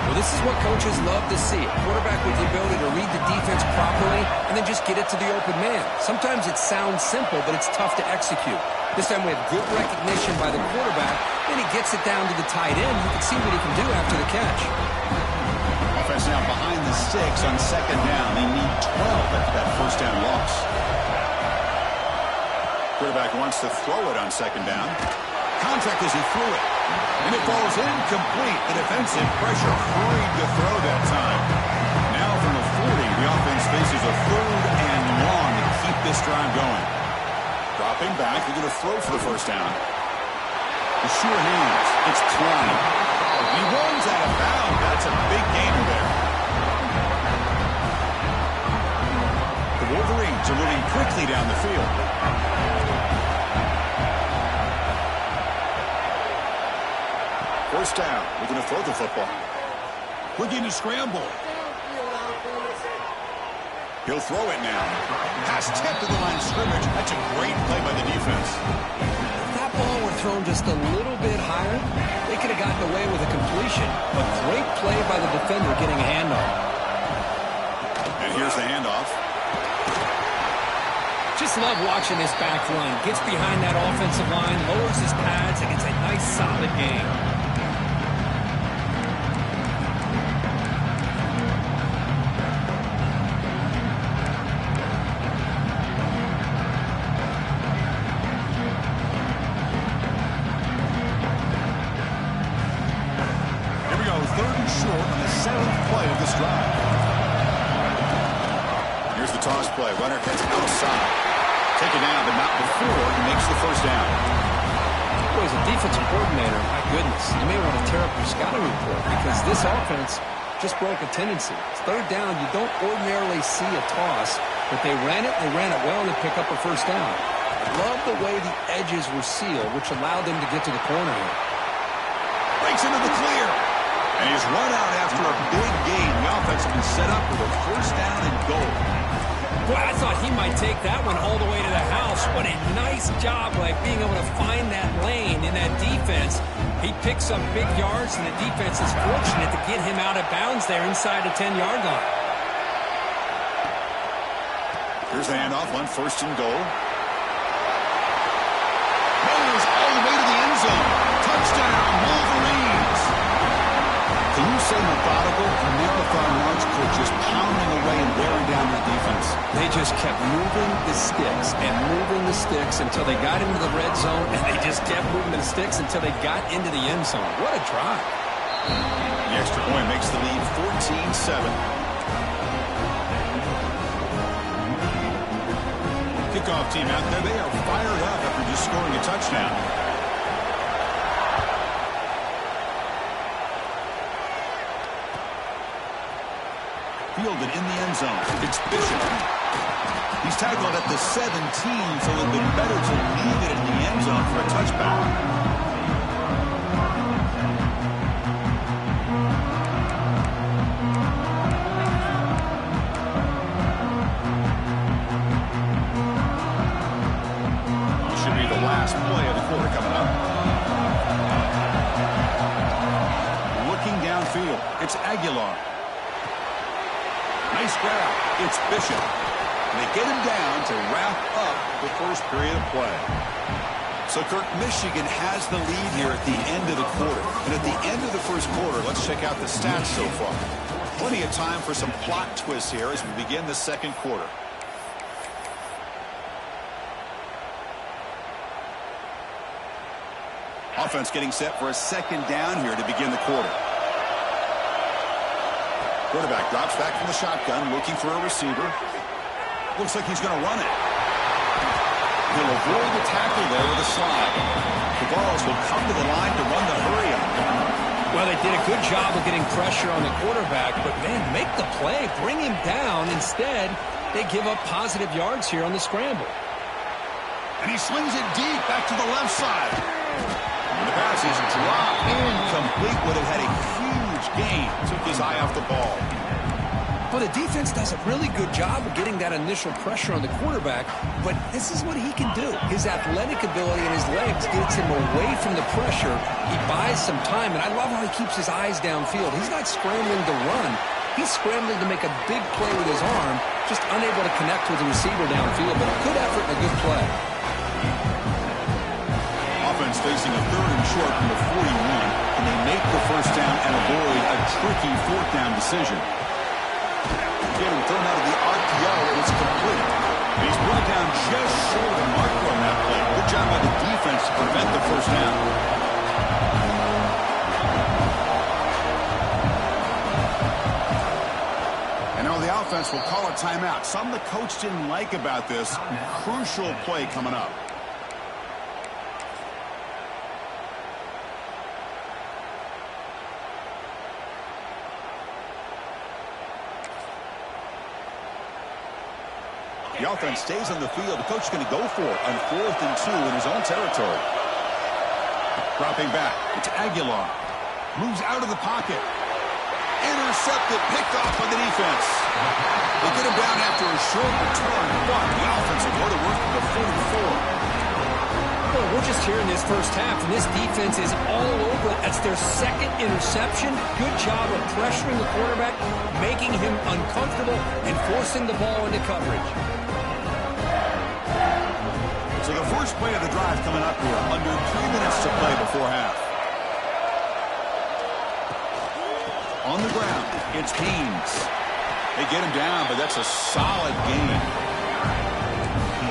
Well, this is what coaches love to see. A quarterback with the ability to read the defense properly and then just get it to the open man. Sometimes it sounds simple, but it's tough to execute. This time we have good recognition by the quarterback. Then he gets it down to the tight end. You can see what he can do after the catch. Offense now behind the 6 on second down. They need 12 after that first down loss. Quarterback wants to throw it on second down. Contact as he threw it. And it falls incomplete. The defensive pressure hurried to throw that time. Now from the 40, the offense faces a third and long to keep this drive going. Dropping back, they're going to throw for the first down. The sure hands. It's Klein. He runs out of bounds. That's a big gainer there. The Wolverines are moving quickly down the field. First down. We're going to throw the football. Looking to scramble. He'll throw it now. Pass tipped to the line of scrimmage. That's a great play by the defense. If that ball were thrown just a little bit higher, they could have gotten away with a completion. But great play by the defender getting a handoff. And here's the handoff. Just love watching this back run. Gets behind that offensive line, lowers his pads, and it's a nice solid game. Toss play. Runner gets outside. Taken down, but not before he makes the first down. Boy, as a defensive coordinator, my goodness, you may want to tear up your scouting report because this offense just broke a tendency. It's third down. You don't ordinarily see a toss, but they ran it well, and they pick up a first down. I love the way the edges were sealed, which allowed them to get to the corner here. Breaks into the clear. And he's run out after a big gain. The offense has been set up with a first down and goal. Boy, I thought he might take that one all the way to the house. What a nice job by being able to find that lane in that defense. He picks up big yards, and the defense is fortunate to get him out of bounds there inside the 10-yard line. Here's the handoff on 1st and goal. Goes all the way to the end zone. Touchdown, Wolverines. Can you say methodical? A marathon march coach just pounding away and wearing down their defense. They just kept moving the sticks and moving the sticks until they got into the red zone, and they just kept moving the sticks until they got into the end zone. What a drive. The extra point makes the lead 14-7. Kickoff team out there, they are fired up after just scoring a touchdown. Fielded in the end zone. It's Bishop. He's tackled at the 17, so it would have been better to leave it in the end zone for a touchback. Last play of the quarter coming up. Looking downfield, it's Aguilar. Nice grab. It's Bishop. And they get him down to wrap up the first period of play. So, Kirk, Michigan has the lead here at the end of the quarter. And at the end of the first quarter, let's check out the stats so far. Plenty of time for some plot twists here as we begin the second quarter. Offense getting set for a second down here to begin the quarter. Quarterback drops back from the shotgun, looking for a receiver. Looks like he's going to run it. He'll avoid the tackle there with a slide. The Vols will come to the line to run the hurry up. Well, they did a good job of getting pressure on the quarterback, but, man, make the play. Bring him down. Instead, they give up positive yards here on the scramble. And he slings it deep back to the left side. The pass is dropped incomplete. Would have had a huge gain. Took his eye off the ball. Well, the defense does a really good job of getting that initial pressure on the quarterback, but this is what he can do. His athletic ability and his legs gets him away from the pressure. He buys some time, and I love how he keeps his eyes downfield. He's not scrambling to run. He's scrambling to make a big play with his arm, just unable to connect with the receiver downfield, but a good effort and a good play. Offense facing a 3rd and short from the 41, and they make the first down and avoid a tricky 4th down decision. Getting thrown out of the RPO, and it's complete. He's brought down just short of the marker on that play. Good job by the defense to prevent the first down. And now the offense will call a timeout. Something the coach didn't like about this. Crucial play coming up. The offense stays on the field. The coach is going to go for it on 4th and 2 in his own territory. Dropping back. It's Aguilar. Moves out of the pocket. Intercepted. Picked off by the defense. They get him down after a short return, but the offense will go to work at the 44. Well, we're just here in this first half, and this defense is all over it. That's their 2nd interception. Good job of pressuring the quarterback, making him uncomfortable, and forcing the ball into coverage. So the first play of the drive coming up here. Under 3 minutes to play before half. On the ground, it's Haynes. They get him down, but that's a solid gain.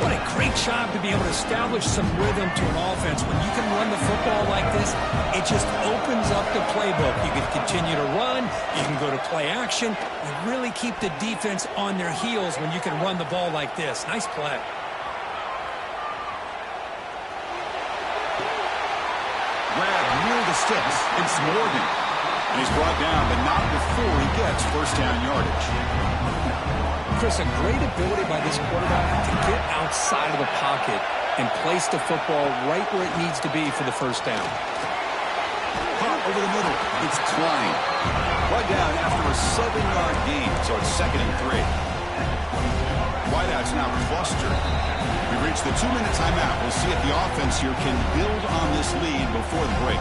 What a great job to be able to establish some rhythm to an offense. When you can run the football like this, it just opens up the playbook. You can continue to run. You can go to play action. You really keep the defense on their heels when you can run the ball like this. Nice play. Grab near the sticks. It's Morgan. And he's brought down, but not before he gets first down yardage. Chris, a great ability by this quarterback to get outside of the pocket and place the football right where it needs to be for the first down. Caught over the middle. It's Klein. Brought down after a 7-yard gain, so it's 2nd and 3. Wideouts now clustered. We've reached the 2-minute timeout. We'll see if the offense here can build on this lead before the break.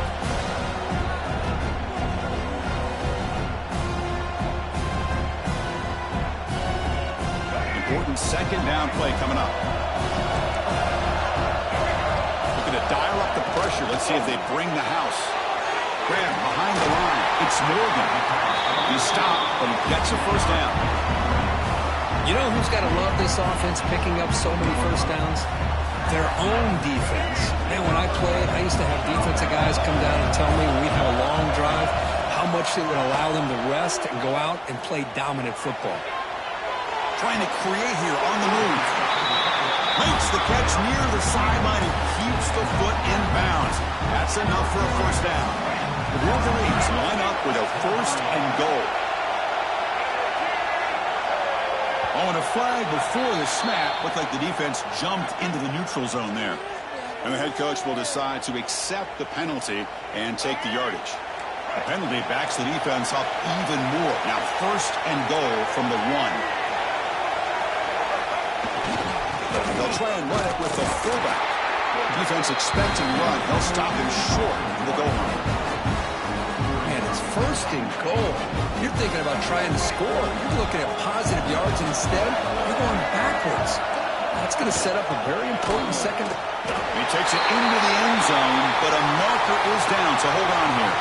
second down play coming up. Looking to dial up the pressure. Let's see if they bring the house. Graham behind the line. It's Morgan. He stopped, but he gets a first down. You know who's got to love this offense picking up so many first downs? Their own defense. Man, when I played, I used to have defensive guys come down and tell me when we'd have a long drive how much it would allow them to rest and go out and play dominant football. Trying to create here on the move. Makes the catch near the sideline and keeps the foot in bounds. That's enough for a first down. The Wolverines line up with a first and goal. Oh, and a flag before the snap. Looked like the defense jumped into the neutral zone there. And the head coach will decide to accept the penalty and take the yardage. The penalty backs the defense up even more. Now first and goal from the 1. They'll try and run it with the fullback. Defense expecting run. They'll stop him short of the goal line. Man, it's first and goal. You're thinking about trying to score. You're looking at positive yards, and instead, you're going backwards. That's going to set up a very important second. He takes it into the end zone, but a marker is down, so hold on here.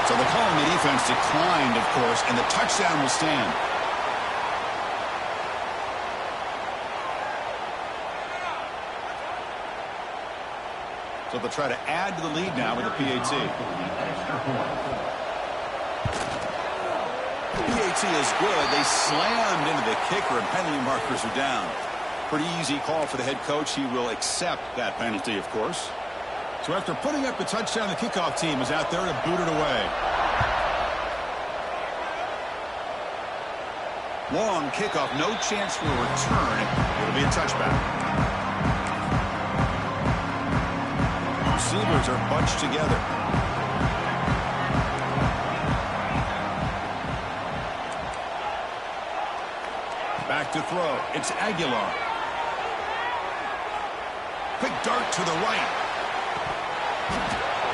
So the call on the defense declined, of course, and the touchdown will stand. So they'll try to add to the lead now with the PAT. PAT is good. They slammed into the kicker, and penalty markers are down. Pretty easy call for the head coach. He will accept that penalty, of course. So after putting up the touchdown, the kickoff team is out there to boot it away. Long kickoff, no chance for a return. It'll be a touchback. Receivers are bunched together. Back to throw. It's Aguilar. Quick dart to the right.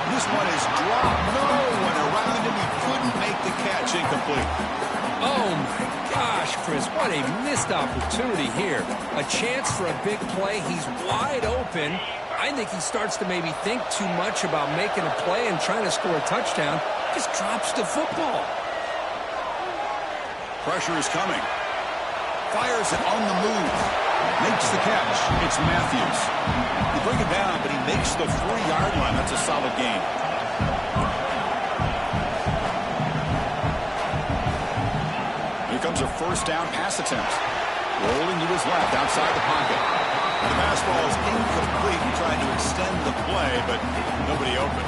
This one is dropped. No one around him. He couldn't make the catch. Incomplete. Oh, my gosh, Chris. What a missed opportunity here. A chance for a big play. He's wide open. I think he starts to maybe think too much about making a play and trying to score a touchdown. Just drops the football. Pressure is coming. Fires it on the move. Makes the catch. It's Matthews. You bring it down, but he makes the 3-yard line. That's a solid gain. Here comes a first down pass attempt. Rolling to his left outside the pocket. The pass ball is incomplete. He tried to extend the play, but nobody open.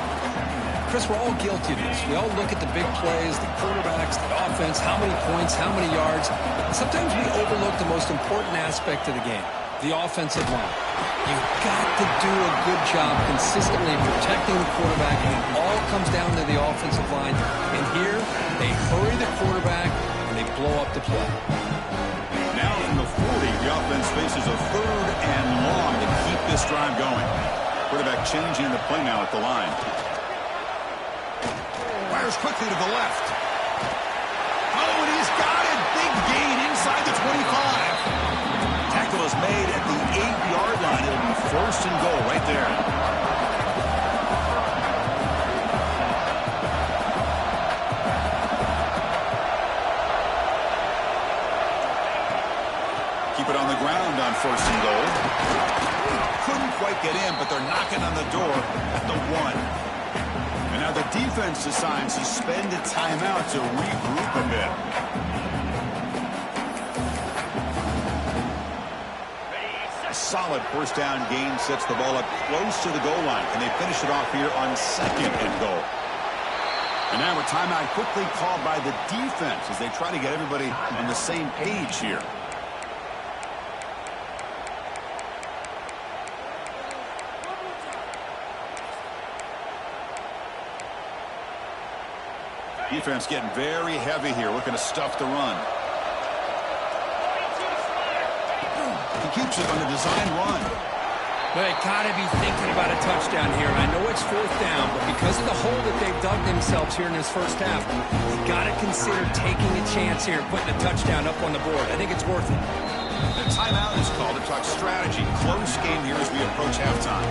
Chris, we're all guilty of this. We all look at the big plays, the quarterbacks, the offense, how many points, how many yards. Sometimes we overlook the most important aspect of the game, the offensive line. You've got to do a good job consistently protecting the quarterback, and it all comes down to the offensive line. And here, they hurry the quarterback, and they blow up the play. Now from the 40, the offense faces a 3rd and long to keep this drive going. Quarterback changing the play now at the line. Fires quickly to the left. Oh, and he's got it. Big gain inside the 25. Tackle is made at the 8-yard line. It'll be first and goal right there. Keep it on the ground on first and goal. Couldn't quite get in, but they're knocking on the door at the 1. And now the defense decides to spend a timeout to regroup a bit. A solid first down gain sets the ball up close to the goal line, and they finish it off here on 2nd and goal. And now a timeout quickly called by the defense as they try to get everybody on the same page here. Defense getting very heavy here, looking to stuff the run. He keeps it on the design run. They got to be thinking about a touchdown here. And I know it's 4th down, but because of the hole that they've dug themselves here in this first half, you got to consider taking a chance here, putting a touchdown up on the board. I think it's worth it. The timeout is called to talk strategy. Close game here as we approach halftime.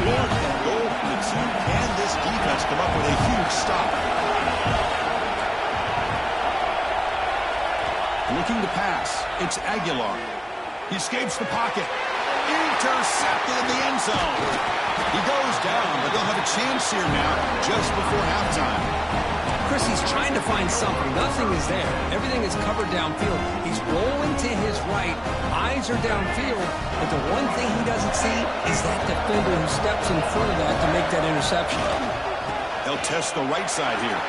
Fourth and goal for the team. Can this defense come up with a huge stop? Looking to pass. It's Aguilar. He escapes the pocket. Intercepted in the end zone. He goes down, but they'll have a chance here now just before halftime. Chris, he's trying to find something. Nothing is there. Everything is covered downfield. He's rolling to his right. Eyes are downfield. But the one thing he doesn't see is that defender who steps in front of that to make that interception. They'll test the right side here.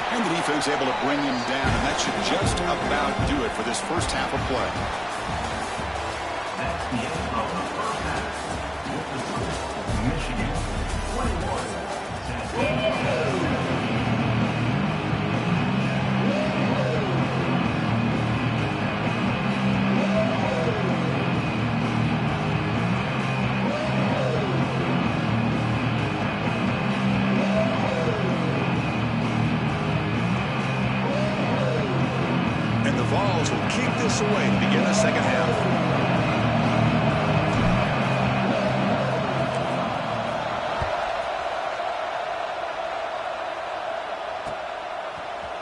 And the defense able to bring him down, and that should just about do it for this first half of play. That's the end of the first half. With the score, Michigan 21, Tennessee. Vols will kick this away to begin the second half.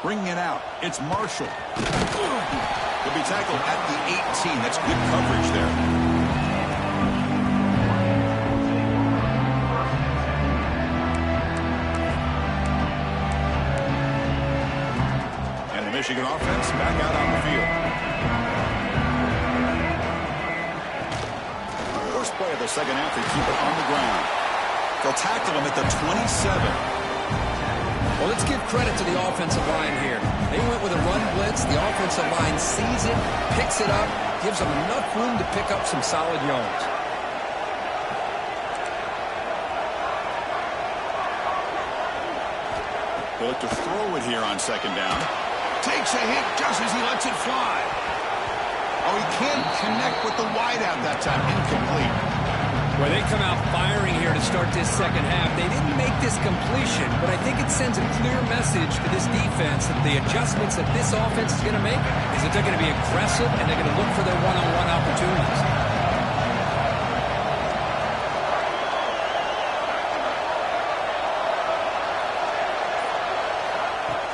Bringing it out, it's Marshall. He'll be tackled at the 18. That's good coverage there. Michigan offense back out on the field. First play of the second half, they keep it on the ground. They'll tackle him at the 27. Well, let's give credit to the offensive line here. They went with a run blitz. The offensive line sees it, picks it up, gives them enough room to pick up some solid yards. They'll look to throw it here on second down. Takes a hit just as he lets it fly. Oh, he can't connect with the wideout that time. Incomplete. Well, they come out firing here to start this second half. They didn't make this completion, but I think it sends a clear message to this defense that the adjustments that this offense is going to make is that they're going to be aggressive and they're going to look for their one-on-one opportunities.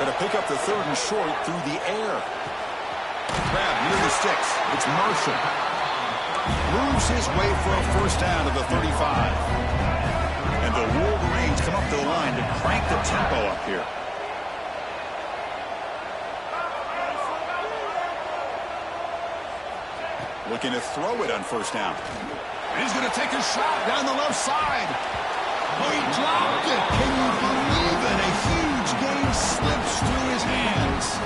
Going to pick up the third and short through the air. Grab near the sticks. It's Marshall. Moves his way for a first down to the 35. And the Wolverines come up to the line to crank the tempo up here. Looking to throw it on first down. And he's going to take a shot down the left side. Oh, he dropped it. Can you believe it? A huge gain slips through his hands.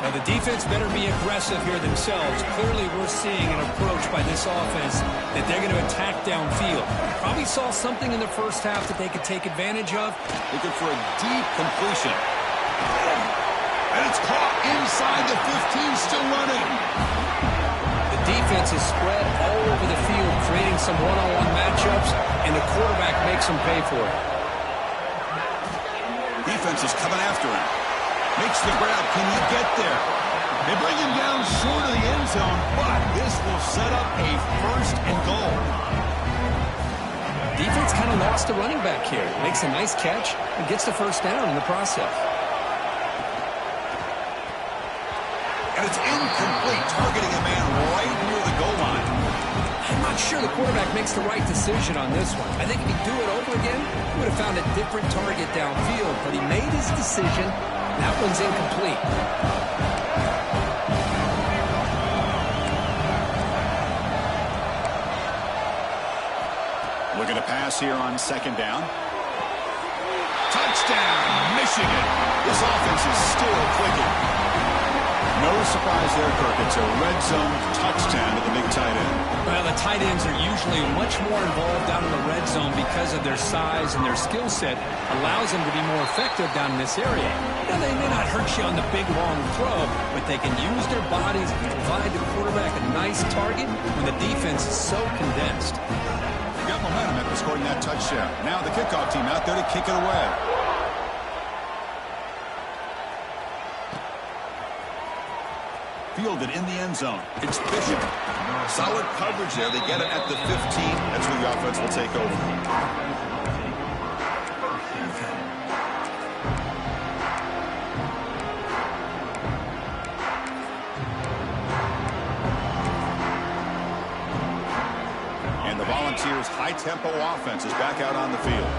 Now, the defense better be aggressive here themselves. Clearly, we're seeing an approach by this offense that they're going to attack downfield. Probably saw something in the first half that they could take advantage of. Looking for a deep completion. And it's caught inside the 15, still running. The defense is spread all over the field, creating some one-on-one matchups, and the quarterback makes them pay for it. Defense is coming after him. Makes the grab. Can he get there? They bring him down short of the end zone, but this will set up a first and goal. Defense kind of lost the running back here. Makes a nice catch and gets the first down in the process. And it's incomplete, targeting a man right near the goal line. I'm not sure the quarterback makes the right decision on this one. I think if he'd do it over again, he would have found a different target downfield, but he made his decision. That one's incomplete. Looking to pass here on second down. Touchdown, Michigan. This offense is still clicking. No surprise there, Kirk. It's a red zone touchdown to the big tight end. Well, the tight ends are usually much more involved down in the red zone because of their size and their skill set allows them to be more effective down in this area. Now, they may not hurt you on the big, long throw, but they can use their bodies to provide the quarterback a nice target when the defense is so condensed. Got momentum after scoring that touchdown. Now the kickoff team out there to kick it away. Fielded in the end zone. It's Bishop. Solid coverage there. They get it at the 15. That's where the offense will take over. Volunteers' high-tempo offense is back out on the field.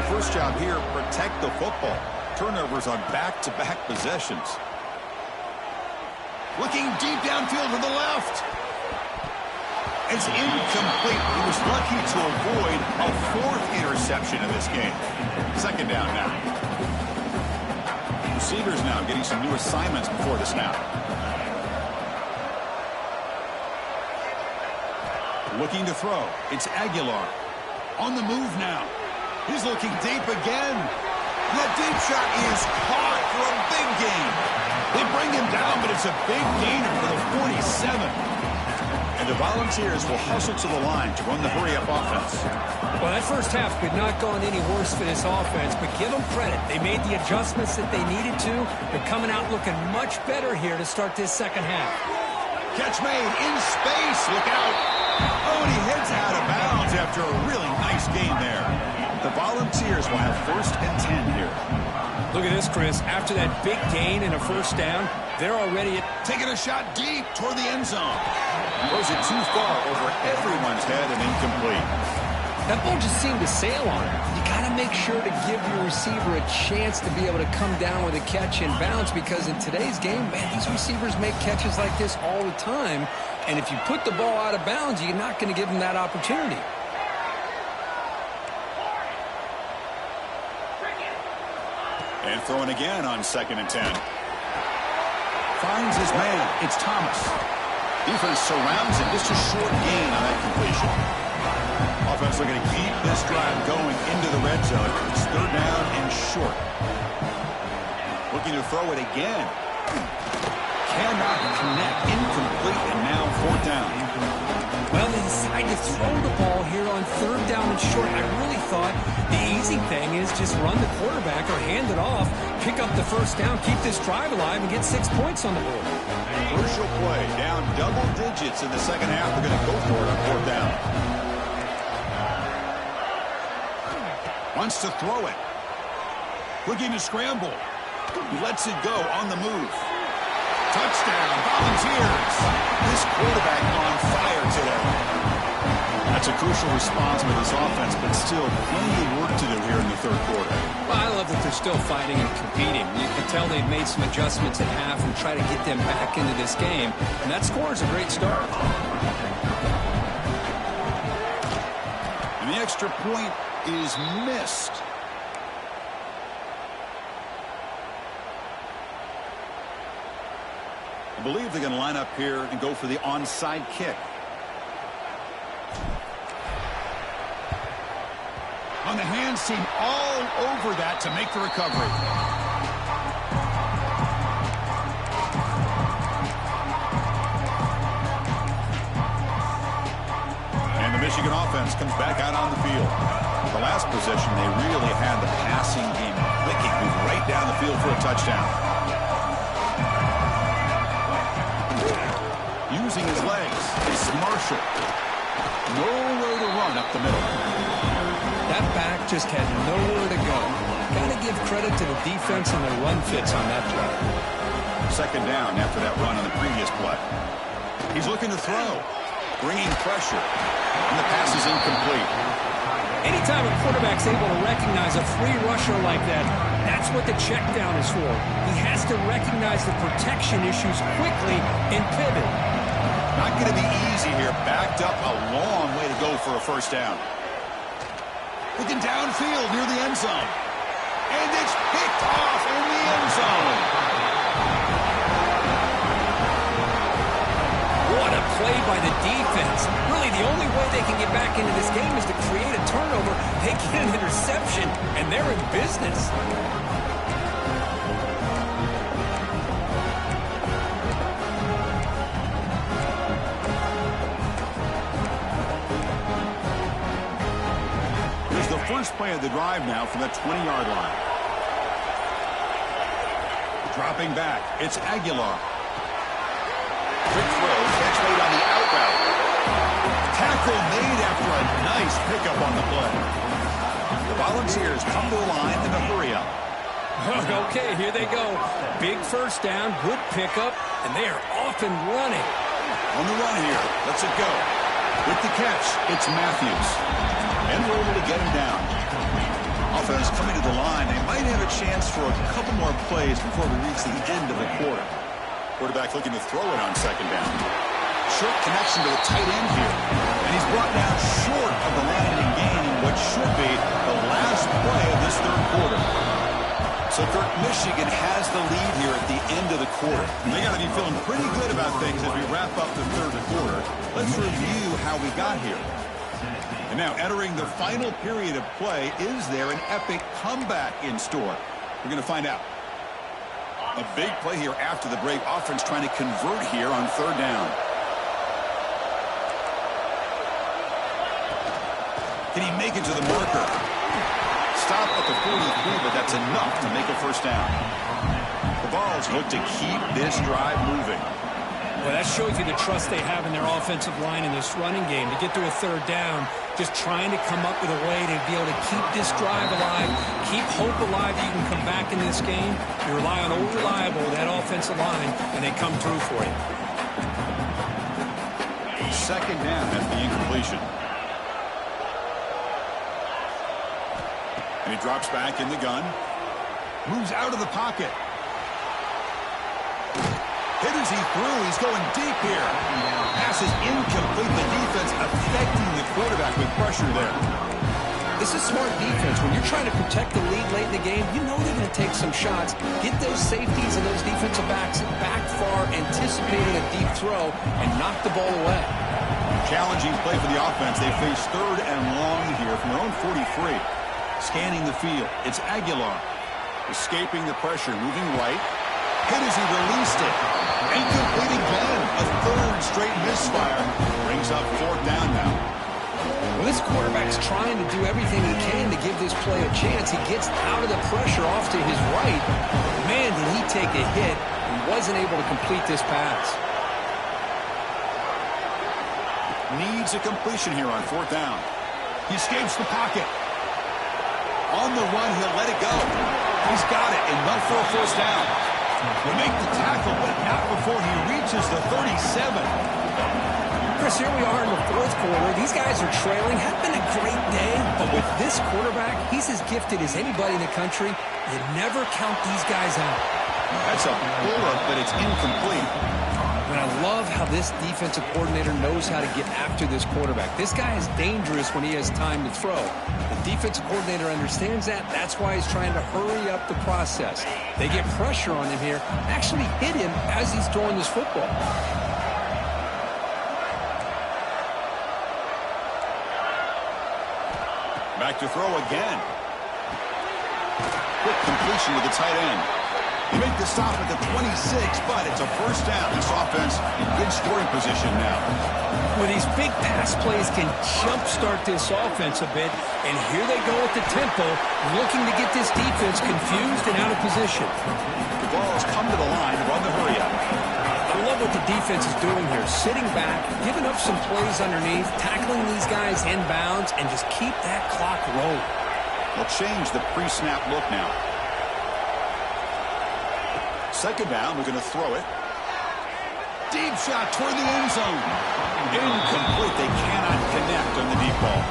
The first job here, protect the football. Turnovers on back-to-back possessions. Looking deep downfield to the left. It's incomplete. He was lucky to avoid a fourth interception in this game. Second down now. Receivers now getting some new assignments before the snap. Looking to throw. It's Aguilar. On the move now. He's looking deep again. That deep shot is caught for a big gain. They bring him down, but it's a big gainer for the 47. And the Volunteers will hustle to the line to run the hurry-up offense. Well, that first half could not gone any worse for this offense, but give them credit. They made the adjustments that they needed to. They're coming out looking much better here to start this second half. Catch made in space. Look out. Oh, and he heads out of bounds after a really nice game there. The Volunteers will have 1st and 10 here. Look at this, Chris. After that big gain and a first down, they're already taking a shot deep toward the end zone. Throws it too far over everyone's head and incomplete. That ball just seemed to sail on him. You got to make sure to give your receiver a chance to be able to come down with a catch and bounce, because in today's game, man, these receivers make catches like this all the time. And if you put the ball out of bounds, you're not going to give them that opportunity. And throwing again on 2nd and 10. Finds his man. It's Thomas. Defense surrounds him. Just a short gain on that completion. Offense looking to keep this drive going into the red zone. It's 3rd down and short. Looking to throw it again. Cannot connect. Incomplete, and now 4th down. Well, they decide to throw the ball here on 3rd down and short. I really thought the easy thing is just run the quarterback or hand it off, pick up the first down, keep this drive alive, and get 6 points on the board. Crucial play. Down double digits in the second half. They're going to go for it on 4th down. Wants to throw it. Looking to scramble. He lets it go on the move. Touchdown, Volunteers. This quarterback on fire today. That's a crucial response by this offense, but still plenty of work to do here in the 3rd quarter. Well, I love that they're still fighting and competing. You can tell they've made some adjustments at half and try to get them back into this game, and that score is a great start. And the extra point is missed. I believe they're going to line up here and go for the onside kick. On the hands team all over that to make the recovery. And the Michigan offense comes back out on the field. The last possession, they really had the passing game clicking, moved right down the field for a touchdown. Using his legs, it's Marshall. Nowhere to run up the middle. That back just had nowhere to go. Got to give credit to the defense and their run fits on that play. 2nd down after that run on the previous play. He's looking to throw, bringing pressure, and the pass is incomplete. Anytime a quarterback's able to recognize a free rusher like that, that's what the check down is for. He has to recognize the protection issues quickly and pivot. Not going to be easy here. Backed up a long way to go for a first down. Looking downfield near the end zone. And it's picked off in the end zone. What a play by the defense. Really, the only way they can get back into this game is to create a turnover. They get an interception, and they're in business. First play of the drive now from the 20-yard line. Dropping back, it's Aguilar. Quick throw, catch made on the out route. Tackle made after a nice pickup on the play. The Volunteers come to the line in a hurry-up. Okay, here they go. Big first down, good pickup, and they are off and running. On the run here, let's it go. With the catch, it's Matthews. And we're able to get him down. Offense coming to the line. They might have a chance for a couple more plays before we reach the end of the quarter. Quarterback looking to throw it on second down. Short connection to the tight end here. And he's brought down short of the line and gaining what should be the last play of this third quarter. So, Kirk, Michigan has the lead here at the end of the quarter. They got to be feeling pretty good about things as we wrap up the third quarter. Let's review how we got here. And now, entering the final period of play, is there an epic comeback in store? We're going to find out. A big play here after the break. Offense trying to convert here on third down. Can he make it to the marker? Stop at the 43, but that's enough to make a first down. The Vols look to keep this drive moving. Well, that shows you the trust they have in their offensive line in this running game. To get to a third down, just trying to come up with a way to be able to keep this drive alive, keep hope alive that you can come back in this game. You rely on old reliable, that offensive line, and they come through for you. Second down at the incompletion. And he drops back in the gun. Moves out of the pocket. Hit as he threw. He's going deep here. Pass is incomplete. The defense affecting the quarterback with pressure there. This is smart defense. When you're trying to protect the lead late in the game, you know they're going to take some shots. Get those safeties and those defensive backs back far, anticipating a deep throw, and knock the ball away. Challenging play for the offense. They face third and long here from their own 43. Scanning the field. It's Aguilar. Escaping the pressure. Moving right. Hit as he released it. Incomplete again. A third straight misfire. Brings up fourth down now. Well, this quarterback's trying to do everything he can to give this play a chance. He gets out of the pressure off to his right. Man, did he take a hit and wasn't able to complete this pass. Needs a completion here on fourth down. He escapes the pocket. On the run, he'll let it go. He's got it, enough for a first down. He'll make the tackle, but not before he reaches the 37. Chris, here we are in the fourth quarter. These guys are trailing. Had been a great day, but with this quarterback, he's as gifted as anybody in the country. You never count these guys out. That's a bullet, but it's incomplete. And I love how this defensive coordinator knows how to get after this quarterback. This guy is dangerous when he has time to throw. The defensive coordinator understands that. That's why he's trying to hurry up the process. They get pressure on him here, actually hit him as he's throwing this football. Back to throw again. Quick completion to the tight end. They make the stop at the 26, but it's a first down. This offense in good scoring position now. Well, these big pass plays can jumpstart this offense a bit, and here they go at the tempo, looking to get this defense confused and out of position. The Vols come to the line to run the hurry-up. I love what the defense is doing here, sitting back, giving up some plays underneath, tackling these guys inbounds, and just keep that clock rolling. They'll change the pre-snap look now. Second down, we're going to throw it. Deep shot toward the end zone. Incomplete. They cannot connect on the deep ball.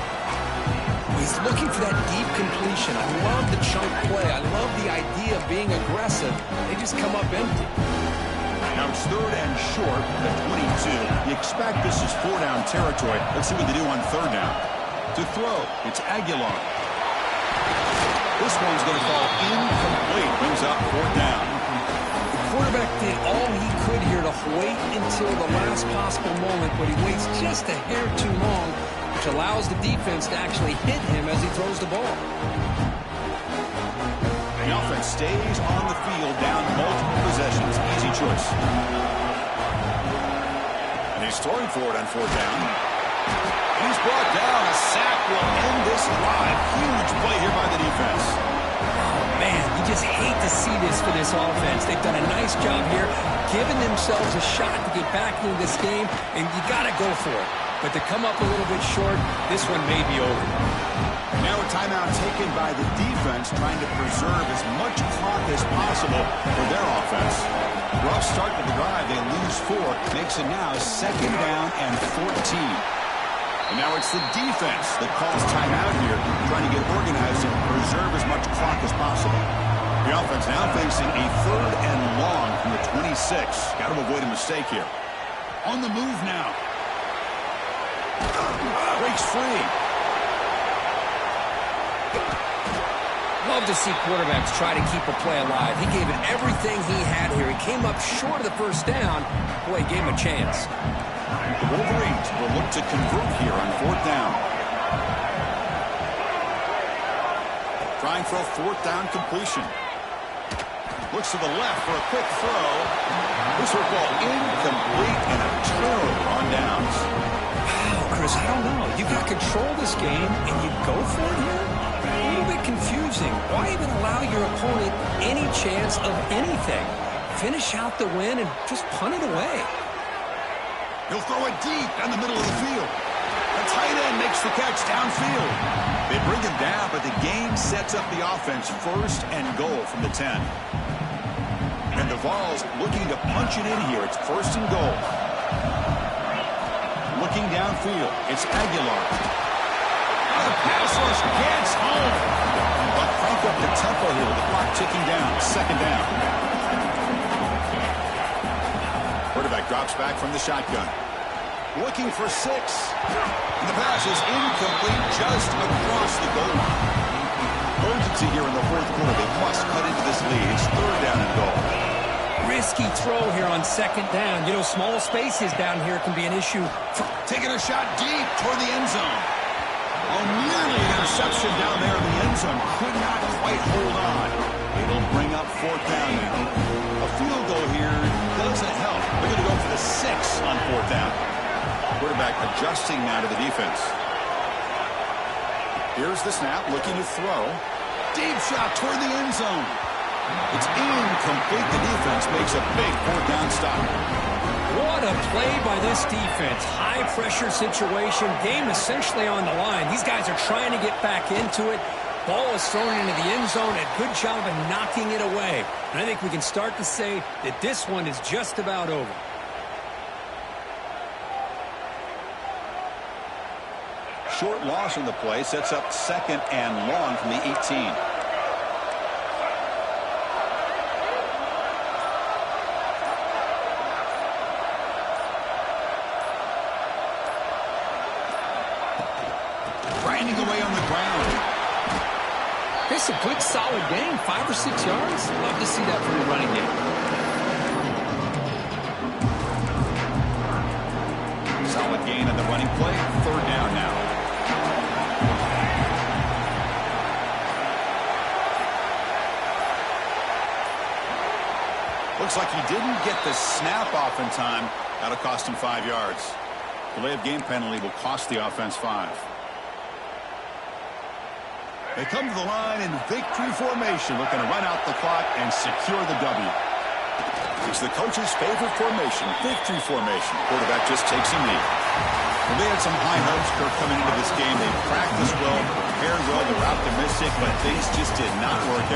He's looking for that deep completion. I love the chunk play. I love the idea of being aggressive. They just come up empty. Now it's third and short at 22. You expect this is four-down territory. Let's see what they do on third down. To throw, it's Aguilar. This one's going to fall incomplete. Brings up fourth down. Quarterback did all he could here to wait until the last possible moment, but he waits just a hair too long, which allows the defense to actually hit him as he throws the ball. The offense stays on the field down multiple possessions. Easy choice. And he's throwing for it on fourth down. He's brought down. A sack will end this drive. Huge play here by the defense. Man, you just hate to see this for this offense. They've done a nice job here, giving themselves a shot to get back into this game, and you got to go for it. But to come up a little bit short, this one may be over. Now a timeout taken by the defense, trying to preserve as much clock as possible for their offense. Rough start to the drive. They lose 4. Makes it now 2nd down and 14. And now it's the defense that calls timeout here, trying to get organized and preserve as much clock as possible. The offense now facing a 3rd and long from the 26. Got to avoid a mistake here. On the move now. Breaks free. Love to see quarterbacks try to keep a play alive. He gave it everything he had here. He came up short of the first down. Boy, he gave him a chance. The Wolverines will look to convert here on 4th down. Trying for a 4th down completion. Looks to the left for a quick throw. This football incomplete and a turnover on downs. Wow, Chris, I don't know. You got control this game and you go for it here? A little bit confusing. Why even allow your opponent any chance of anything? Finish out the win and just punt it away. He'll throw it deep down the middle of the field. The tight end makes the catch downfield. They bring him down, but the game sets up the offense 1st and goal from the 10. And the Vols looking to punch it in here. It's 1st and goal. Looking downfield. It's Aguilar. The pass rush gets home. But crank up the tempo here with the clock ticking down. 2nd down. Quarterback drops back from the shotgun. Looking for 6. And the pass is incomplete just across the goal line. Urgency here in the 4th quarter. They must cut into this lead. It's 3rd down and goal. Risky throw here on 2nd down. You know, small spaces down here can be an issue. Taking a shot deep toward the end zone. Oh, nearly an interception down there in the end zone. Could not quite hold on. It'll bring up 4th down now. A field goal here doesn't help. They're going to go for the 6 on 4th down. Quarterback adjusting now to the defense. Here's the snap, looking to throw. Deep shot toward the end zone. It's incomplete. The defense makes a big 4th down stop. What a play by this defense. High pressure situation. Game essentially on the line. These guys are trying to get back into it. Ball is thrown into the end zone. A good job of knocking it away. And I think we can start to say that this one is just about over. Short loss on the play sets up 2nd and long from the 18. Grinding away on the ground. It's a good, solid game. 5 or 6 yards. Love to see that from the running game. Solid gain on the running play. 3rd down now. Looks like he didn't get the snap off in time. That'll cost him 5 yards. Delay of game penalty will cost the offense 5. They come to the line in victory formation, looking to run out the clock and secure the W. It's the coach's favorite formation, victory formation. Quarterback just takes a knee. Well, they had some high hopes, Kirk, coming into this game. They practiced well, prepared well, they were optimistic, but things just did not work out.